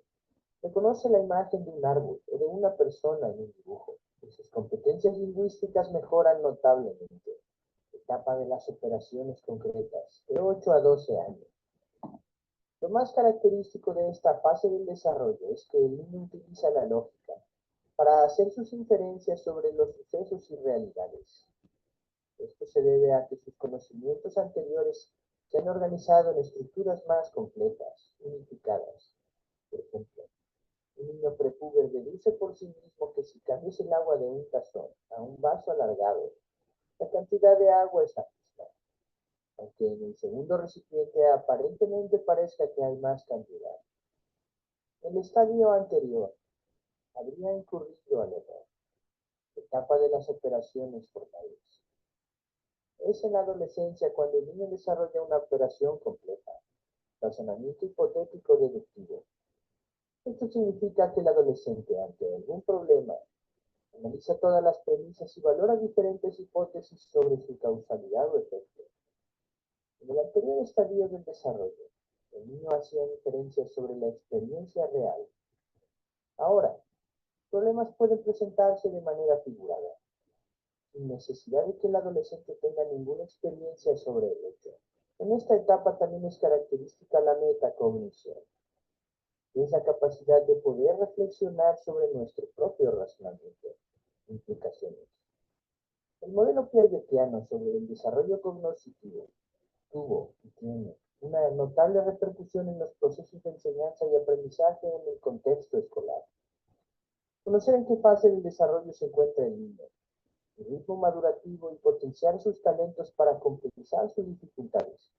reconoce la imagen de un árbol o de una persona en un dibujo. Y sus competencias lingüísticas mejoran notablemente. Etapa de las operaciones concretas, de 8 a 12 años. Lo más característico de esta fase del desarrollo es que el niño utiliza la lógica para hacer sus inferencias sobre los sucesos y realidades. Esto se debe a que sus conocimientos anteriores se han organizado en estructuras más completas, unificadas. Por ejemplo, un niño prepúber deduce por sí mismo que si cambias el agua de un tazón a un vaso alargado, la cantidad de agua es la misma, aunque en el segundo recipiente aparentemente parezca que hay más cantidad. El estadio anterior habría incurrido al error. Etapa de las operaciones formales. Es en la adolescencia cuando el niño desarrolla una operación completa, razonamiento hipotético deductivo. Esto significa que el adolescente, ante algún problema, analiza todas las premisas y valora diferentes hipótesis sobre su causalidad o efecto. En el anterior estadio del desarrollo, el niño hacía inferencias sobre la experiencia real. Ahora, problemas pueden presentarse de manera figurada, sin necesidad de que el adolescente tenga ninguna experiencia sobre el hecho. En esta etapa también es característica la metacognición, que es la capacidad de poder reflexionar sobre nuestro propio razonamiento e implicaciones. El modelo piagetiano sobre el desarrollo cognitivo tuvo y tiene una notable repercusión en los procesos de enseñanza y aprendizaje en el contexto escolar. Conocer en qué fase del desarrollo se encuentra el niño, el ritmo madurativo y potenciar sus talentos para compensar sus dificultades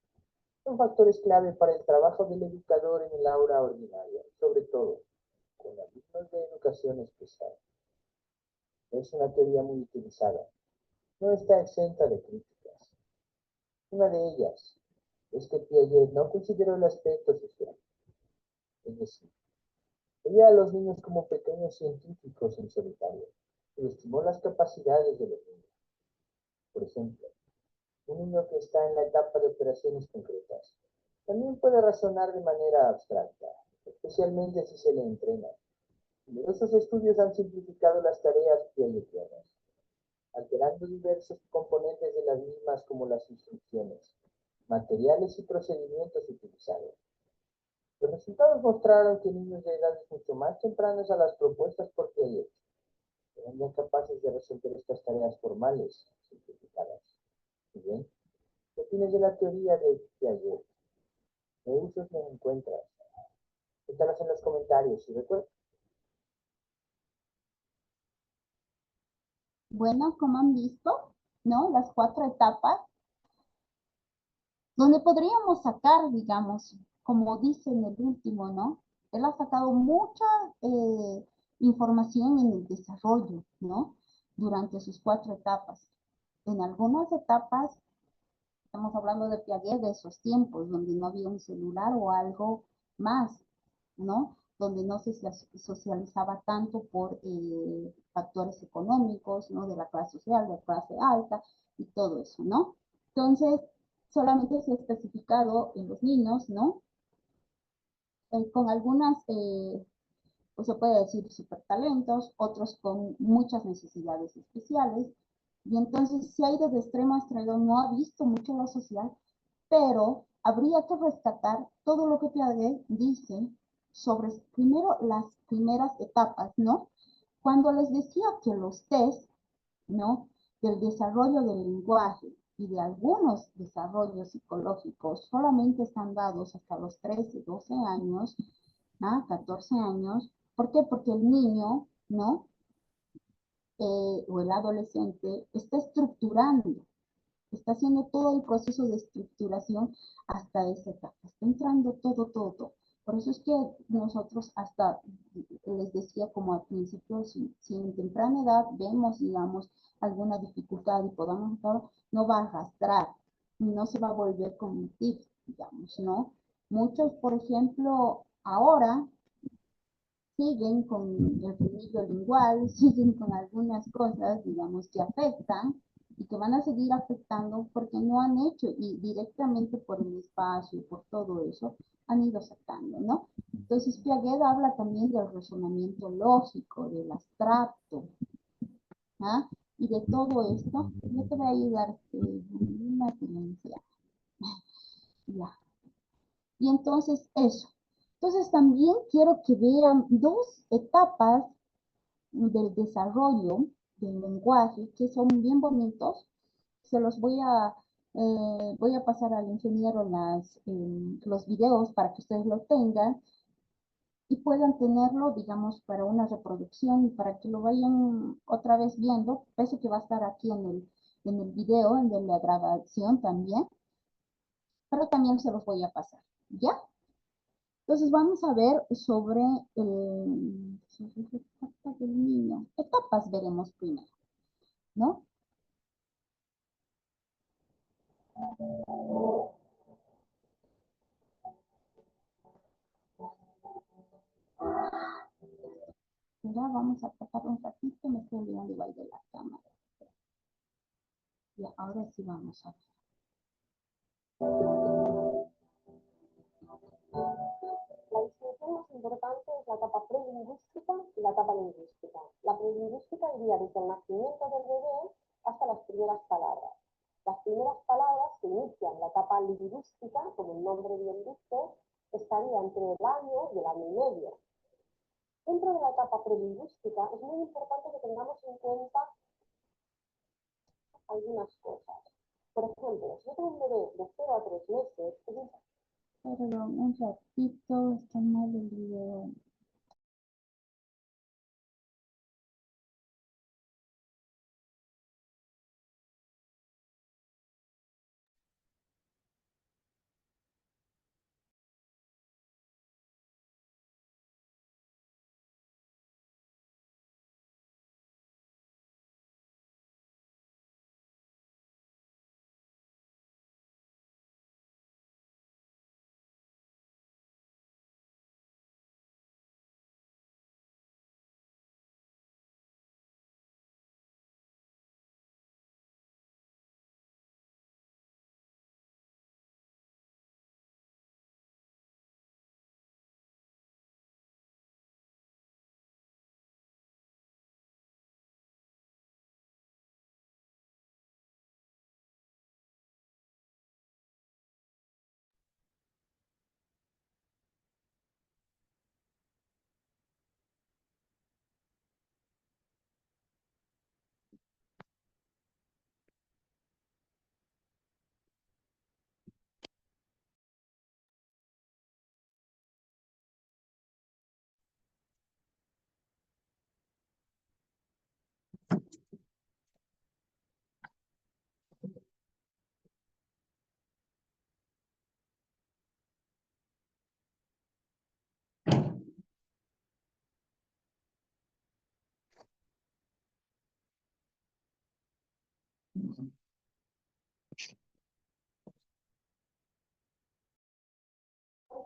son factores clave para el trabajo del educador en el aula ordinaria, sobre todo con alumnos de educación especial. Es una teoría muy utilizada. No está exenta de críticas. Una de ellas es que Piaget no consideró el aspecto social. Es decir, veía a los niños como pequeños científicos en solitario. Subestimó las capacidades de los niños. Por ejemplo, un niño que está en la etapa de operaciones concretas también puede razonar de manera abstracta, especialmente si se le entrena. Numerosos estudios han simplificado las tareas piagetianas, alterando diversos componentes de las mismas como las instrucciones, materiales y procedimientos utilizados. Los resultados mostraron que niños de edades mucho más tempranas a las propuestas por Piaget eran ya capaces de resolver estas tareas formales simplificadas. ¿Y bien? ¿Qué opinas de la teoría de Piaget? ¿Qué usos me encuentras? Cuéntanos en los comentarios y recuerda. Bueno, como han visto, ¿no? Las 4 etapas, donde podríamos sacar, digamos, como dice en el último, ¿no? Él ha sacado mucha información en el desarrollo, ¿no? Durante sus 4 etapas. En algunas etapas, estamos hablando de Piaget, de esos tiempos, donde no había un celular o algo más, ¿no? donde no se socializaba tanto por factores económicos, ¿no? De la clase social, de la clase alta y todo eso, ¿no? Entonces, solamente se ha especificado en los niños, ¿no? Con algunas, pues se puede decir, super talentos, otros con muchas necesidades especiales, y entonces se ha ido de extremo a extremo, no ha visto mucho lo social, pero habría que rescatar todo lo que Piaget dice sobre primero las primeras etapas, ¿no? Cuando les decía que los test, ¿no? Del desarrollo del lenguaje y de algunos desarrollos psicológicos solamente están dados hasta los 13, 12 años, ¿no? 14 años. ¿Por qué? Porque el niño, ¿no? O el adolescente está estructurando, está haciendo todo el proceso de estructuración hasta esa etapa, está entrando todo. Por eso es que nosotros hasta les decía como al principio, si en temprana edad vemos, digamos, alguna dificultad y podamos estar, no va a arrastrar, no se va a volver cognitivo, digamos, ¿no? Muchos, por ejemplo, ahora siguen con el frenillo lingual, siguen con algunas cosas, digamos, que afectan y que van a seguir afectando porque no han hecho y directamente por el espacio y por todo eso han ido sacando, ¿no? Entonces Piaget habla también del razonamiento lógico, del abstracto, ¿ah? Y de todo esto, yo te voy a ayudar una silencia. Ya. Y entonces eso. Entonces también quiero que vean dos etapas del desarrollo del lenguaje que son bien bonitos. Se los voy a pasar al ingeniero los videos para que ustedes lo tengan y puedan tenerlo, digamos, para una reproducción y para que lo vayan otra vez viendo. Pese que va a estar aquí en el video, en la grabación también, pero también se los voy a pasar, ¿ya? Entonces vamos a ver sobre etapas del niño. Etapas veremos primero, ¿no? Ya vamos a tratar un ratito, me estoy olvidando igual de la cámara. Y ahora sí vamos a ver. La distinción más importante es la etapa prelingüística y la etapa lingüística. La prelingüística iría desde el nacimiento del bebé hasta las primeras palabras. Las primeras palabras que inician la etapa lingüística, como el nombre bien dice, estaría entre el año y el año y medio. Dentro de la etapa prelingüística es muy importante que tengamos en cuenta algunas cosas. Por ejemplo, si yo tengo un bebé de 0 a 3 meses, Perdón, un ratito, está mal el video.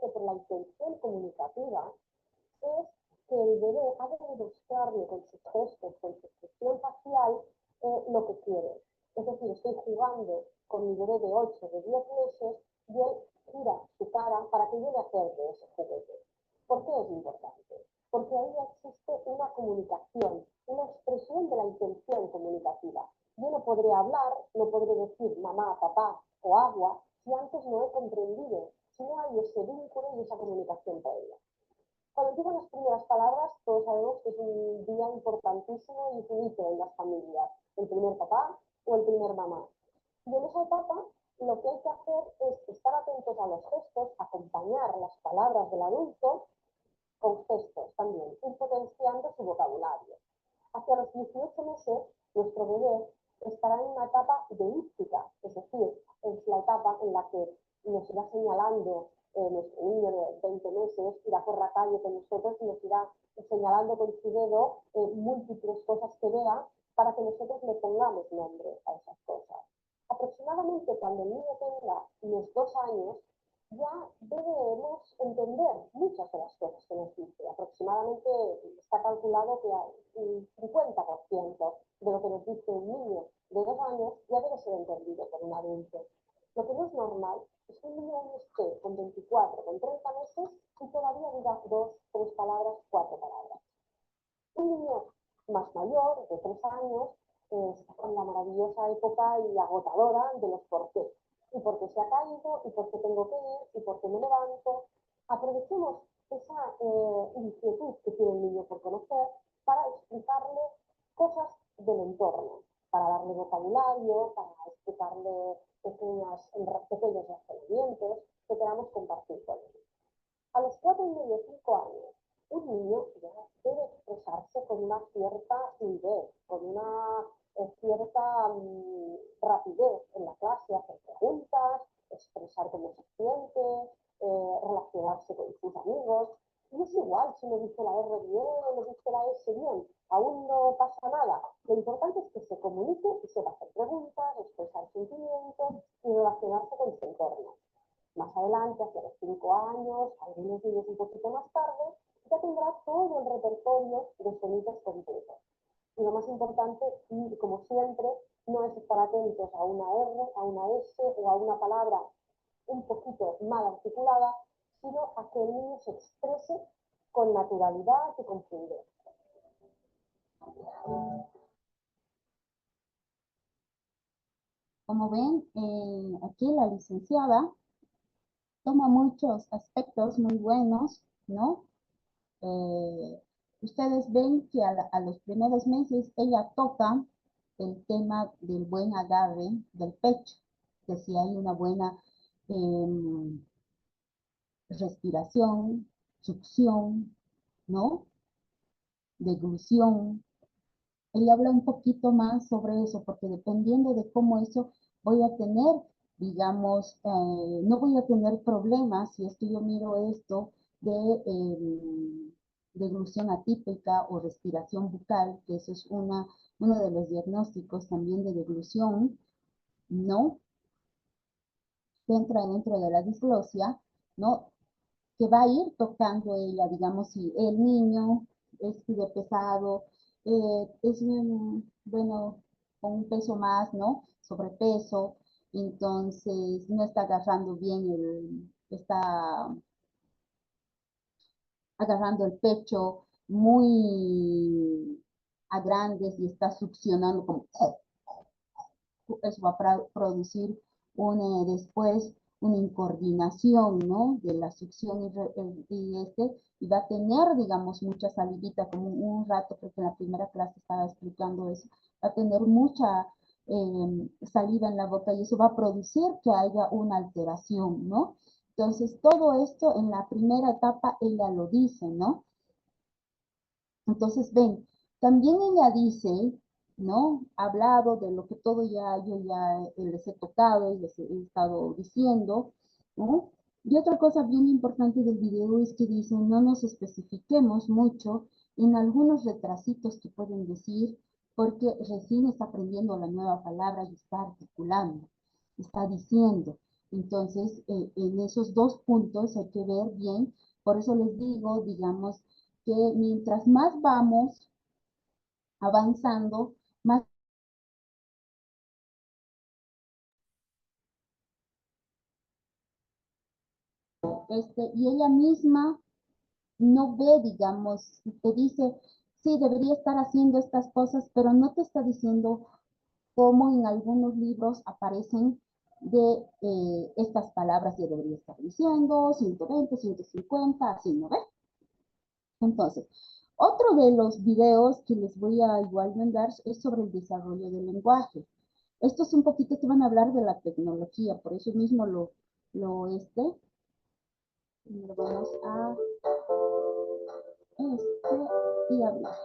por la intención comunicativa, es que el bebé ha de demostrarle con sus gestos, con su expresión facial, lo que quiere. Es decir, estoy jugando con mi bebé de 8, de 10 meses y él gira su cara para que yo le acerque ese juguete. ¿Por qué es importante? Porque ahí existe una comunicación, una expresión de la intención comunicativa. Yo no podré hablar, no podré decir mamá, papá o agua si antes no he comprendido, si no hay ese vínculo y esa comunicación previa. Cuando empiezan las primeras palabras, todos sabemos que es un día importantísimo y es un hito en las familias, el primer papá o el primer mamá. Y en esa etapa lo que hay que hacer es estar atentos a los gestos, acompañar las palabras del adulto con gestos también, y potenciando su vocabulario. Hacia los 18 meses, nuestro bebé estará en una etapa de íptica, es decir, es la etapa en la que nos irá señalando nuestro niño de 20 meses, irá por la calle con nosotros y nos irá señalando con su dedo múltiples cosas que vea para que nosotros le pongamos nombre a esas cosas. Aproximadamente cuando el niño tenga unos 2 años, ya debemos entender muchas de las cosas que nos dice. Aproximadamente está calculado que un 50% de lo que nos dice un niño de 2 años ya debe ser entendido por un adulto. Lo que no es normal es que un niño esté con 24, con 30 meses y todavía diga 2, 3 palabras, 4 palabras. Un niño más mayor, de 3 años, está con la maravillosa época y agotadora de los por qué. Y por qué se ha caído, y por qué tengo que ir, y por qué me levanto. Aprovechemos esa inquietud que tiene el niño por conocer para explicarle cosas del entorno, para darle vocabulario, para explicarle pequeños razonamientos que queramos compartir con él. A los 4 y medio, 5 años, un niño ya debe expresarse con una cierta fluidez, con una cierta rapidez en la clase, hacer preguntas, expresar cómo se siente, relacionarse con sus amigos. Y es igual si me dice la R bien o me dice la S bien, aún no pasa nada. Lo importante es que se comunique y sepa hacer preguntas, expresar sentimientos y relacionarse con su entorno. Más adelante, hacia los 5 años, algunos niños un poquito más tarde, ya tendrá todo el repertorio de sonidos completos. Y lo más importante, y como siempre, no es estar atentos a una R, a una S o a una palabra un poquito mal articulada, sino a que el niño se exprese con naturalidad y con fluidez. Como ven, aquí la licenciada toma muchos aspectos muy buenos, ¿no? Ustedes ven que a los primeros meses ella toca el tema del buen agarre del pecho, que si hay una buena respiración, succión, ¿no? Deglución. Ella habla un poquito más sobre eso, porque dependiendo de cómo eso voy a tener, digamos, no voy a tener problemas si es que yo miro esto de deglución atípica o respiración bucal, que eso es uno de los diagnósticos también de deglución, ¿no? Entra dentro de la disglosia, ¿no? Que va a ir tocando ella, digamos, si el niño es de pesado, es bueno, con un peso más, ¿no? Sobrepeso, entonces no está agarrando bien está agarrando el pecho muy a grandes y está succionando como eso va a producir después una incoordinación, ¿no? De la succión y va a tener, digamos, mucha salivita, como un rato, porque en la primera clase estaba explicando eso, va a tener mucha saliva en la boca y eso va a producir que haya una alteración, ¿no? Entonces, todo esto en la primera etapa ella lo dice, ¿no? Entonces, ven, también ella dice, ¿no? Ha hablado de lo que todo yo ya les he tocado y les he estado diciendo, ¿no? Y otra cosa bien importante del video es que dice, no nos especifiquemos mucho en algunos retrasitos que pueden decir, porque recién está aprendiendo la nueva palabra y está articulando, está diciendo. Entonces, en esos dos puntos hay que ver bien, por eso les digo, digamos, que mientras más vamos avanzando, más y ella misma no ve, digamos, te dice, sí, debería estar haciendo estas cosas, pero no te está diciendo cómo en algunos libros aparecen de estas palabras que debería estar diciendo, 120, 150, así, ¿no ves? Entonces, otro de los videos que les voy a igual mandar es sobre el desarrollo del lenguaje. Esto es un poquito que van a hablar de la tecnología, por eso mismo lo vamos a y hablar.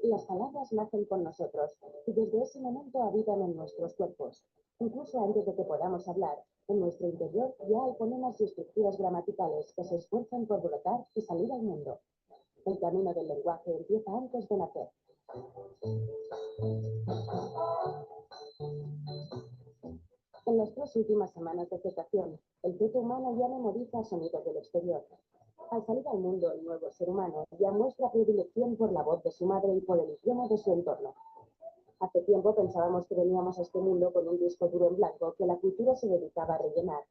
Las palabras nacen con nosotros y desde ese momento habitan en nuestros cuerpos. Incluso antes de que podamos hablar, en nuestro interior ya hay fonemas y estructuras gramaticales que se esfuerzan por brotar y salir al mundo. El camino del lenguaje empieza antes de nacer. En las 3 últimas semanas de gestación, el feto humano ya memoriza sonidos del exterior. Al salir al mundo, el nuevo ser humano ya muestra predilección por la voz de su madre y por el idioma de su entorno. Hace tiempo pensábamos que veníamos a este mundo con un disco duro en blanco que la cultura se dedicaba a rellenar.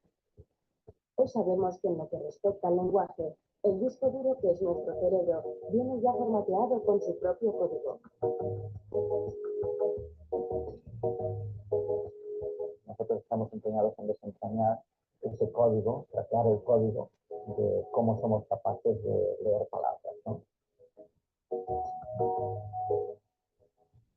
Hoy sabemos que en lo que respecta al lenguaje, el disco duro que es nuestro cerebro viene ya formateado con su propio código. Nosotros estamos empeñados en desentrañar ese código, tratar el código de cómo somos capaces de leer palabras, ¿no?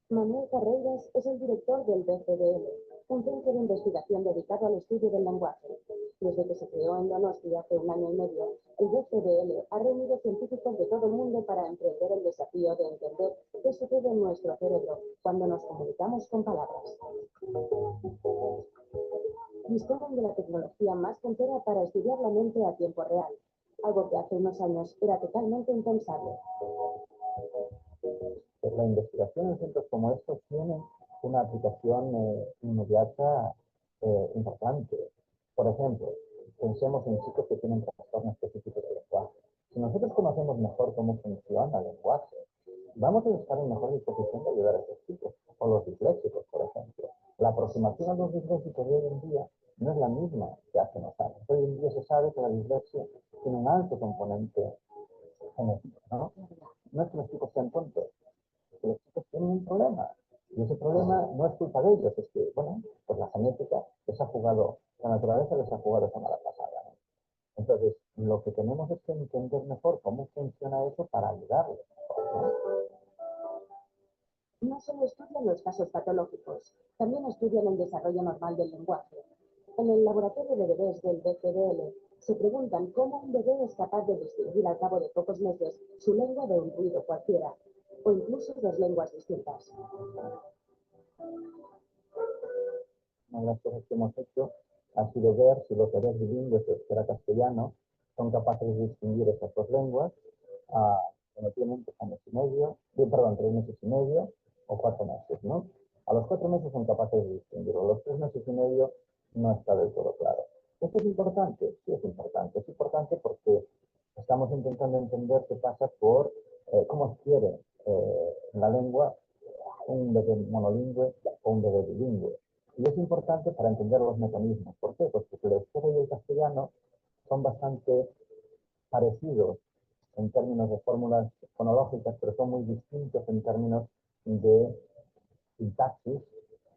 Manuel Carreiras es el director del BCDL, un centro de investigación dedicado al estudio del lenguaje. Desde que se creó en Donosti hace 1 año y medio, el BCDL ha reunido científicos de todo el mundo para emprender el desafío de entender qué sucede en nuestro cerebro cuando nos comunicamos con palabras. Disponen de la tecnología más puntera para estudiar la mente a tiempo real, algo que hace unos años era totalmente impensable. Pues la investigación en centros como estos tiene una aplicación inmediata importante. Por ejemplo, pensemos en chicos que tienen trastornos específicos del lenguaje. Si nosotros conocemos mejor cómo funciona el lenguaje, vamos a estar en mejor disposición de ayudar a esos chicos, o los disléxicos, por ejemplo. La aproximación a los disléxicos de hoy en día no es la misma que hace unos años. Hoy en día se sabe que la dislexia tiene un alto componente genético, ¿no? No es que los chicos sean tontos, que los chicos tienen un problema. Y ese problema no es culpa de ellos, es que, bueno, pues la genética les ha jugado, la naturaleza les ha jugado esa mala pasada, ¿no? Entonces, lo que tenemos es que entender mejor cómo funciona eso para ayudarles, ¿no? No solo estudian los casos patológicos, también estudian el desarrollo normal del lenguaje. En el laboratorio de bebés del BCDL se preguntan cómo un bebé es capaz de distinguir al cabo de pocos meses su lengua de un ruido cualquiera, o incluso 2 lenguas distintas. Una de las cosas que hemos hecho ha sido ver si los bebés bilingües de euskera-castellano son capaces de distinguir esas 2 lenguas cuando tienen 3 años y medio, 3 meses y medio o 4 meses, ¿no? A los 4 meses son capaces de distinguirlo, a los 3 meses y medio no está del todo claro. ¿Esto es importante? Sí, es importante. Es importante porque estamos intentando entender qué pasa por cómo adquiere la lengua un bebé monolingüe o un bebé bilingüe. Y es importante para entender los mecanismos. ¿Por qué? Pues porque el euskera y el castellano son bastante parecidos en términos de fórmulas fonológicas, pero son muy distintos en términos de sintaxis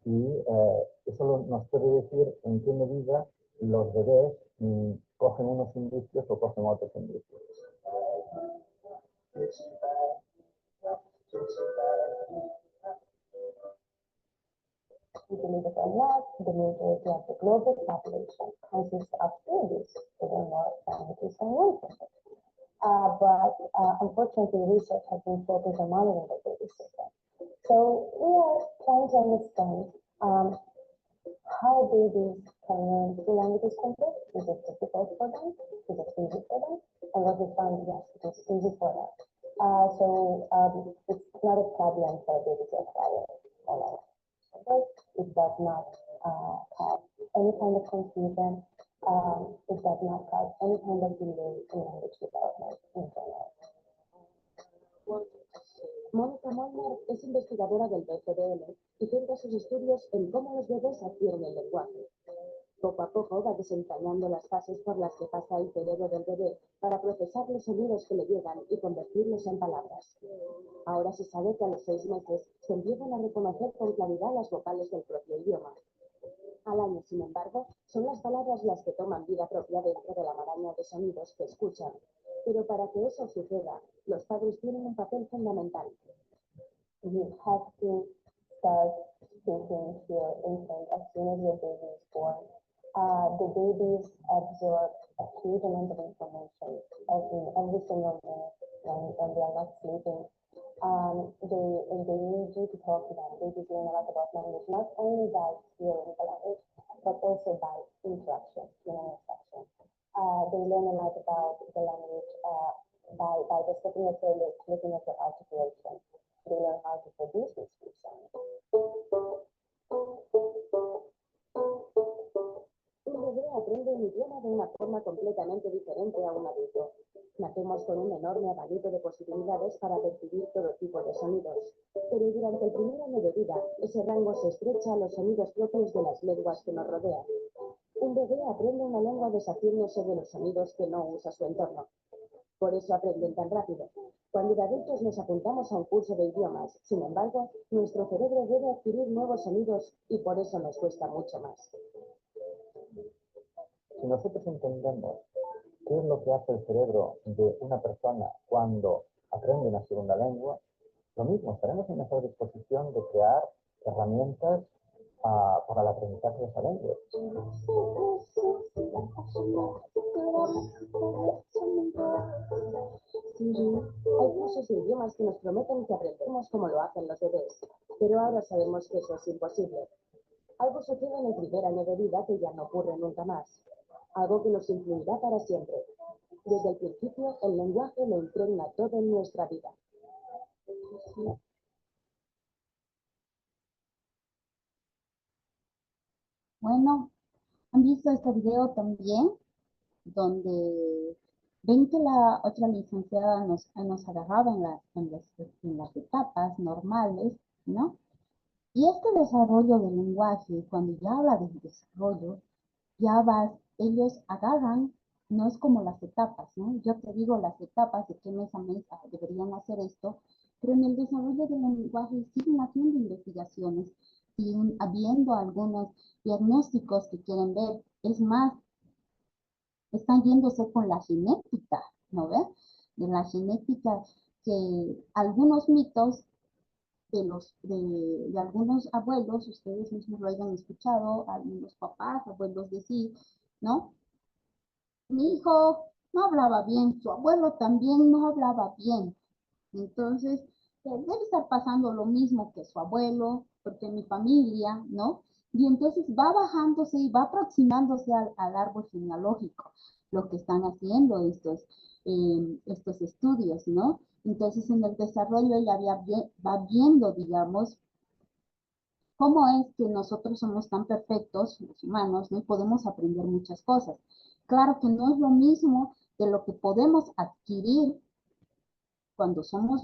y eso nos puede decir en qué medida los bebés cogen unos indicios o cogen otros indicios. We believe it or not, the majority of the global population consists of babies who don't know languages and words. But unfortunately, research has been focused on monitoring the baby system. So we are trying to understand how babies can learn 2 languages quickly. Is it difficult for them? Is it easy for them? And what we found, yes, it is easy for them. It's not a problem for a baby to acquire a language. It does not cause any kind of confusion. It does not cause any kind of delay in language development in general. Mónica Molnar es investigadora del BCDL y centra sus estudios en cómo los bebés adquieren el lenguaje. Poco a poco va desentrañando las fases por las que pasa el cerebro del bebé para procesar los sonidos que le llegan y convertirlos en palabras. Ahora se sabe que a los 6 meses se empiezan a reconocer con claridad las vocales del propio idioma. Al año, sin embargo, son las palabras las que toman vida propia dentro de la maraña de sonidos que escuchan. Pero para que eso suceda, los padres tienen un papel fundamental. You have to start speaking to your infant as soon as your baby is born. The babies absorb a huge amount of information every single minute when they are not sleeping. They need you to talk to them. Babies learn a lot about language, not only by hearing the language, but also by interaction, human interaction. They learn a lot about the language by just looking at your lips, looking at your articulation. They learn how to produce these speech sounds. Un bebé aprende un idioma de una forma completamente diferente a un adulto. Nacemos con un enorme abanico de posibilidades para percibir todo tipo de sonidos. Pero durante el primer año de vida, ese rango se estrecha a los sonidos propios de las lenguas que nos rodean. Un bebé aprende una lengua deshaciéndose de los sonidos que no usa su entorno. Por eso aprenden tan rápido. Cuando de adultos nos apuntamos a un curso de idiomas, sin embargo, nuestro cerebro debe adquirir nuevos sonidos y por eso nos cuesta mucho más. Si nosotros entendemos qué es lo que hace el cerebro de una persona cuando aprende una segunda lengua, lo mismo, estaremos en mejor disposición de crear herramientas para el aprendizaje de esa lengua. Sí, hay cursos de idiomas que nos prometen que aprendemos como lo hacen los bebés, pero ahora sabemos que eso es imposible. Algo sucede en el primer año de vida que ya no ocurre nunca más. Algo que nos influirá para siempre. Desde el principio, el lenguaje lo impregna todo en nuestra vida. Bueno, ¿han visto este video también? Donde ven que la otra licenciada nos agarraba en las etapas normales, ¿no? Y este desarrollo del lenguaje, cuando ya habla de desarrollo, ellos agarran, no es como las etapas, ¿no? Yo te digo las etapas de qué mes a mes deberían hacer esto, pero en el desarrollo del lenguaje siguen haciendo investigaciones, siguen habiendo algunos diagnósticos que quieren ver. Es más, están yéndose con la genética, ¿no ves? De la genética, que algunos mitos de algunos abuelos, ustedes mismos lo hayan escuchado, algunos papás, abuelos decir, ¿no? Mi hijo no hablaba bien, su abuelo también no hablaba bien. Entonces, debe estar pasando lo mismo que su abuelo, porque mi familia, ¿no? Y entonces va bajándose y va aproximándose al árbol genealógico, lo que están haciendo estos estudios, ¿no? Entonces, en el desarrollo ya va viendo, digamos, cómo es que nosotros somos tan perfectos, los humanos, ¿no? Y podemos aprender muchas cosas. Claro que no es lo mismo de lo que podemos adquirir cuando somos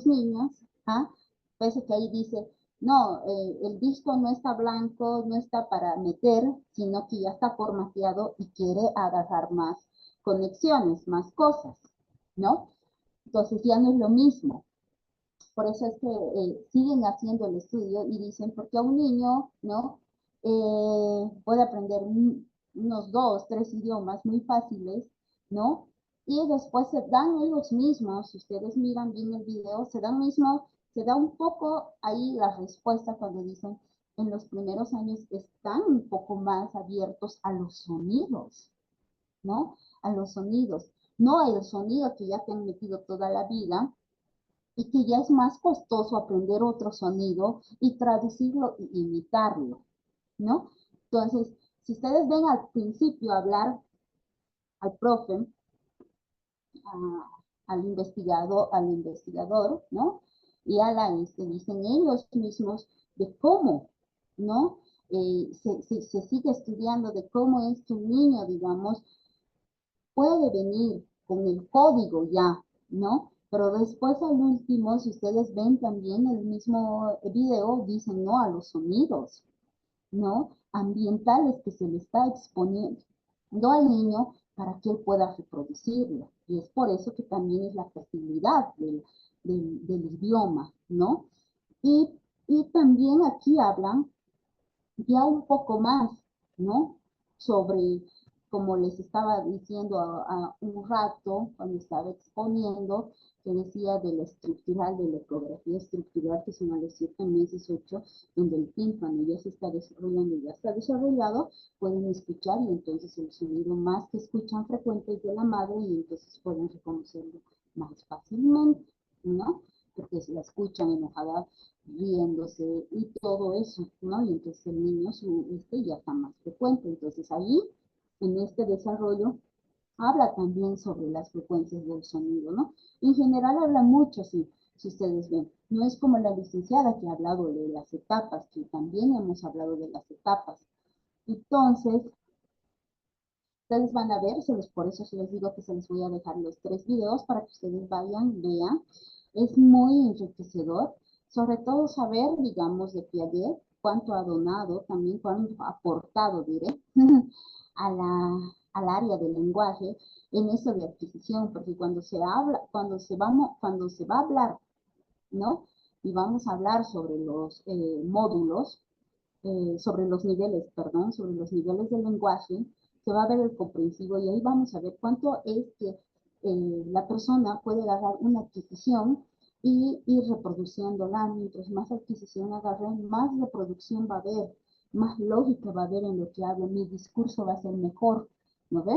niños, ¿ah? Pese que ahí dice, no, el disco no está blanco, no está para meter, sino que ya está formateado y quiere agarrar más conexiones, más cosas, ¿no? Entonces ya no es lo mismo. Por eso es que siguen haciendo el estudio y dicen, porque a un niño, ¿no? Puede aprender unos 2, 3 idiomas muy fáciles, ¿no? Y después se dan ellos mismos, si ustedes miran bien el video, se da un poco ahí la respuesta cuando dicen, en los primeros años están un poco más abiertos a los sonidos, ¿no? A los sonidos, no el sonido que ya te han metido toda la vida, y que ya es más costoso aprender otro sonido y traducirlo y imitarlo, ¿no? Entonces, si ustedes ven al principio hablar al profe, al investigador, ¿no? Y dicen ellos mismos de cómo, ¿no? Se sigue estudiando de cómo es que un niño, digamos, puede venir con el código ya, ¿no? Pero después al último, si ustedes ven también el mismo video, dicen no a los sonidos, ¿no? Ambientales que se le está exponiendo al niño para que él pueda reproducirlo. Y es por eso que también es la fertilidad del idioma, ¿no? Y, y también aquí hablan ya un poco más, ¿no? Sobre, como les estaba diciendo a un rato, cuando estaba exponiendo, que decía de la estructural, de la ecografía estructural, que son a los 7 meses, 8, donde el tímpano ya se está desarrollando, ya está desarrollado, pueden escuchar y entonces el sonido más que escuchan frecuente es de la madre y entonces pueden reconocerlo más fácilmente, ¿no? Porque si la escuchan enojada, riéndose y todo eso, ¿no? Y entonces el niño ya está más frecuente. Entonces ahí, en este desarrollo, habla también sobre las frecuencias del sonido, ¿no? En general habla mucho, si ustedes ven. No es como la licenciada que ha hablado de las etapas, que también hemos hablado de las etapas. Entonces, ustedes van a ver, por eso se les digo que se les voy a dejar los 3 videos para que ustedes vayan, vean. Es muy enriquecedor, sobre todo saber, digamos, de Piaget, cuánto ha donado, también cuánto ha aportado, diré, al área del lenguaje en eso de adquisición, porque cuando se habla, cuando se va a hablar, ¿no? Y vamos a hablar sobre los módulos, sobre los niveles, perdón, sobre los niveles del lenguaje, se va a ver el comprensivo y ahí vamos a ver cuánto es que la persona puede agarrar una adquisición y ir reproduciéndola. Mientras más adquisición agarre, más reproducción va a haber, más lógica va a haber en lo que hablo, mi discurso va a ser mejor, ¿no ve?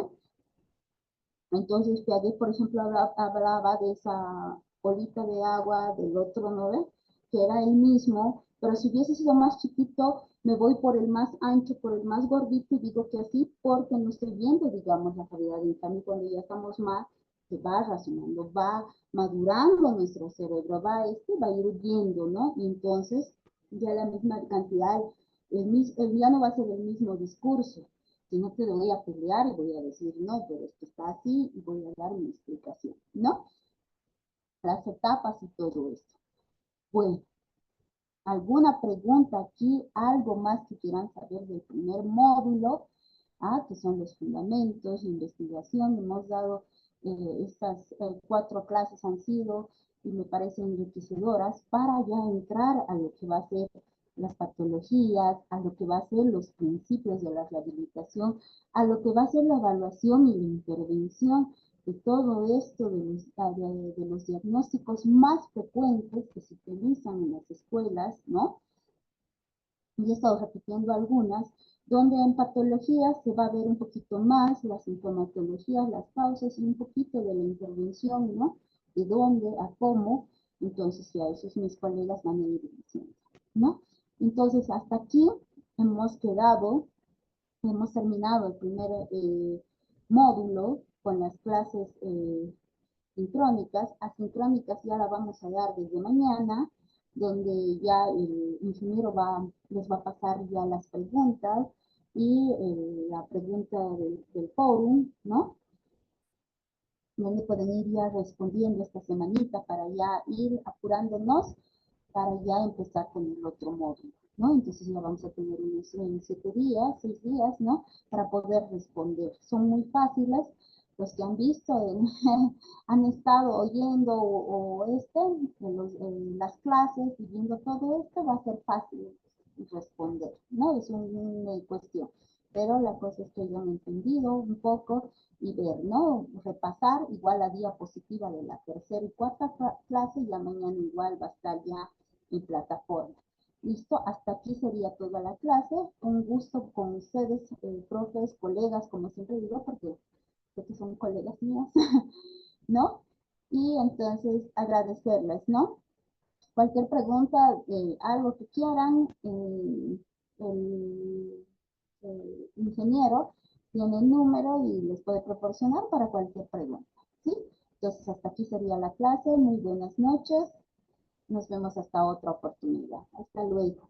Entonces, Piaget, por ejemplo, hablaba de esa bolita de agua del otro, ¿no ve? Que era el mismo, pero si hubiese sido más chiquito, me voy por el más ancho, por el más gordito, y digo que así porque no estoy viendo, digamos, la calidad. En cambio, cuando ya estamos más, se va razonando, va madurando nuestro cerebro, va a ir viendo, ¿no? Y entonces, ya la misma cantidad, ya no va a ser el mismo discurso, si no te voy a pelear y voy a decir, no, pero esto está así y voy a dar mi explicación, ¿no? Las etapas y todo esto. Bueno, ¿alguna pregunta aquí? ¿Algo más que quieran saber del primer módulo? Que son los fundamentos, investigación. Hemos dado estas 4 clases han sido y me parecen enriquecedoras para ya entrar a lo que va a ser las patologías, a lo que va a ser los principios de la rehabilitación, a lo que va a ser la evaluación y la intervención de todo esto de los diagnósticos más frecuentes que se utilizan en las escuelas, ¿no? Y he estado repitiendo algunas, donde en patologías se va a ver un poquito más las sintomatologías, las causas y un poquito de la intervención, ¿no? De dónde, a cómo, entonces ya esos mis colegas van a ir diciendo, ¿no? Entonces hasta aquí hemos quedado, hemos terminado el primer módulo con las clases sincrónicas. Asincrónicas ya la vamos a dar desde mañana, donde ya el ingeniero les va a pasar ya las preguntas y la pregunta del fórum, ¿no? Donde pueden ir ya respondiendo esta semanita para ya ir apurándonos para ya empezar con el otro módulo, ¿no? Entonces ya vamos a tener unos 7 días, 6 días, ¿no? Para poder responder. Son muy fáciles. Los que han visto, han estado oyendo las clases y viendo todo esto, va a ser fácil responder, ¿no? Es una cuestión. Pero la cosa es que yo me he entendido un poco y ver, ¿no? Repasar igual la diapositiva de la tercera y cuarta clase, ya mañana igual va a estar ya en plataforma. Listo, hasta aquí sería toda la clase. Un gusto con ustedes, profes, colegas, como siempre digo, porque sé que son colegas míos, ¿no? Y entonces agradecerles, ¿no? Cualquier pregunta, algo que quieran, el ingeniero tiene el número y les puede proporcionar para cualquier pregunta, ¿sí? Entonces hasta aquí sería la clase. Muy buenas noches. Nos vemos hasta otra oportunidad. Hasta luego.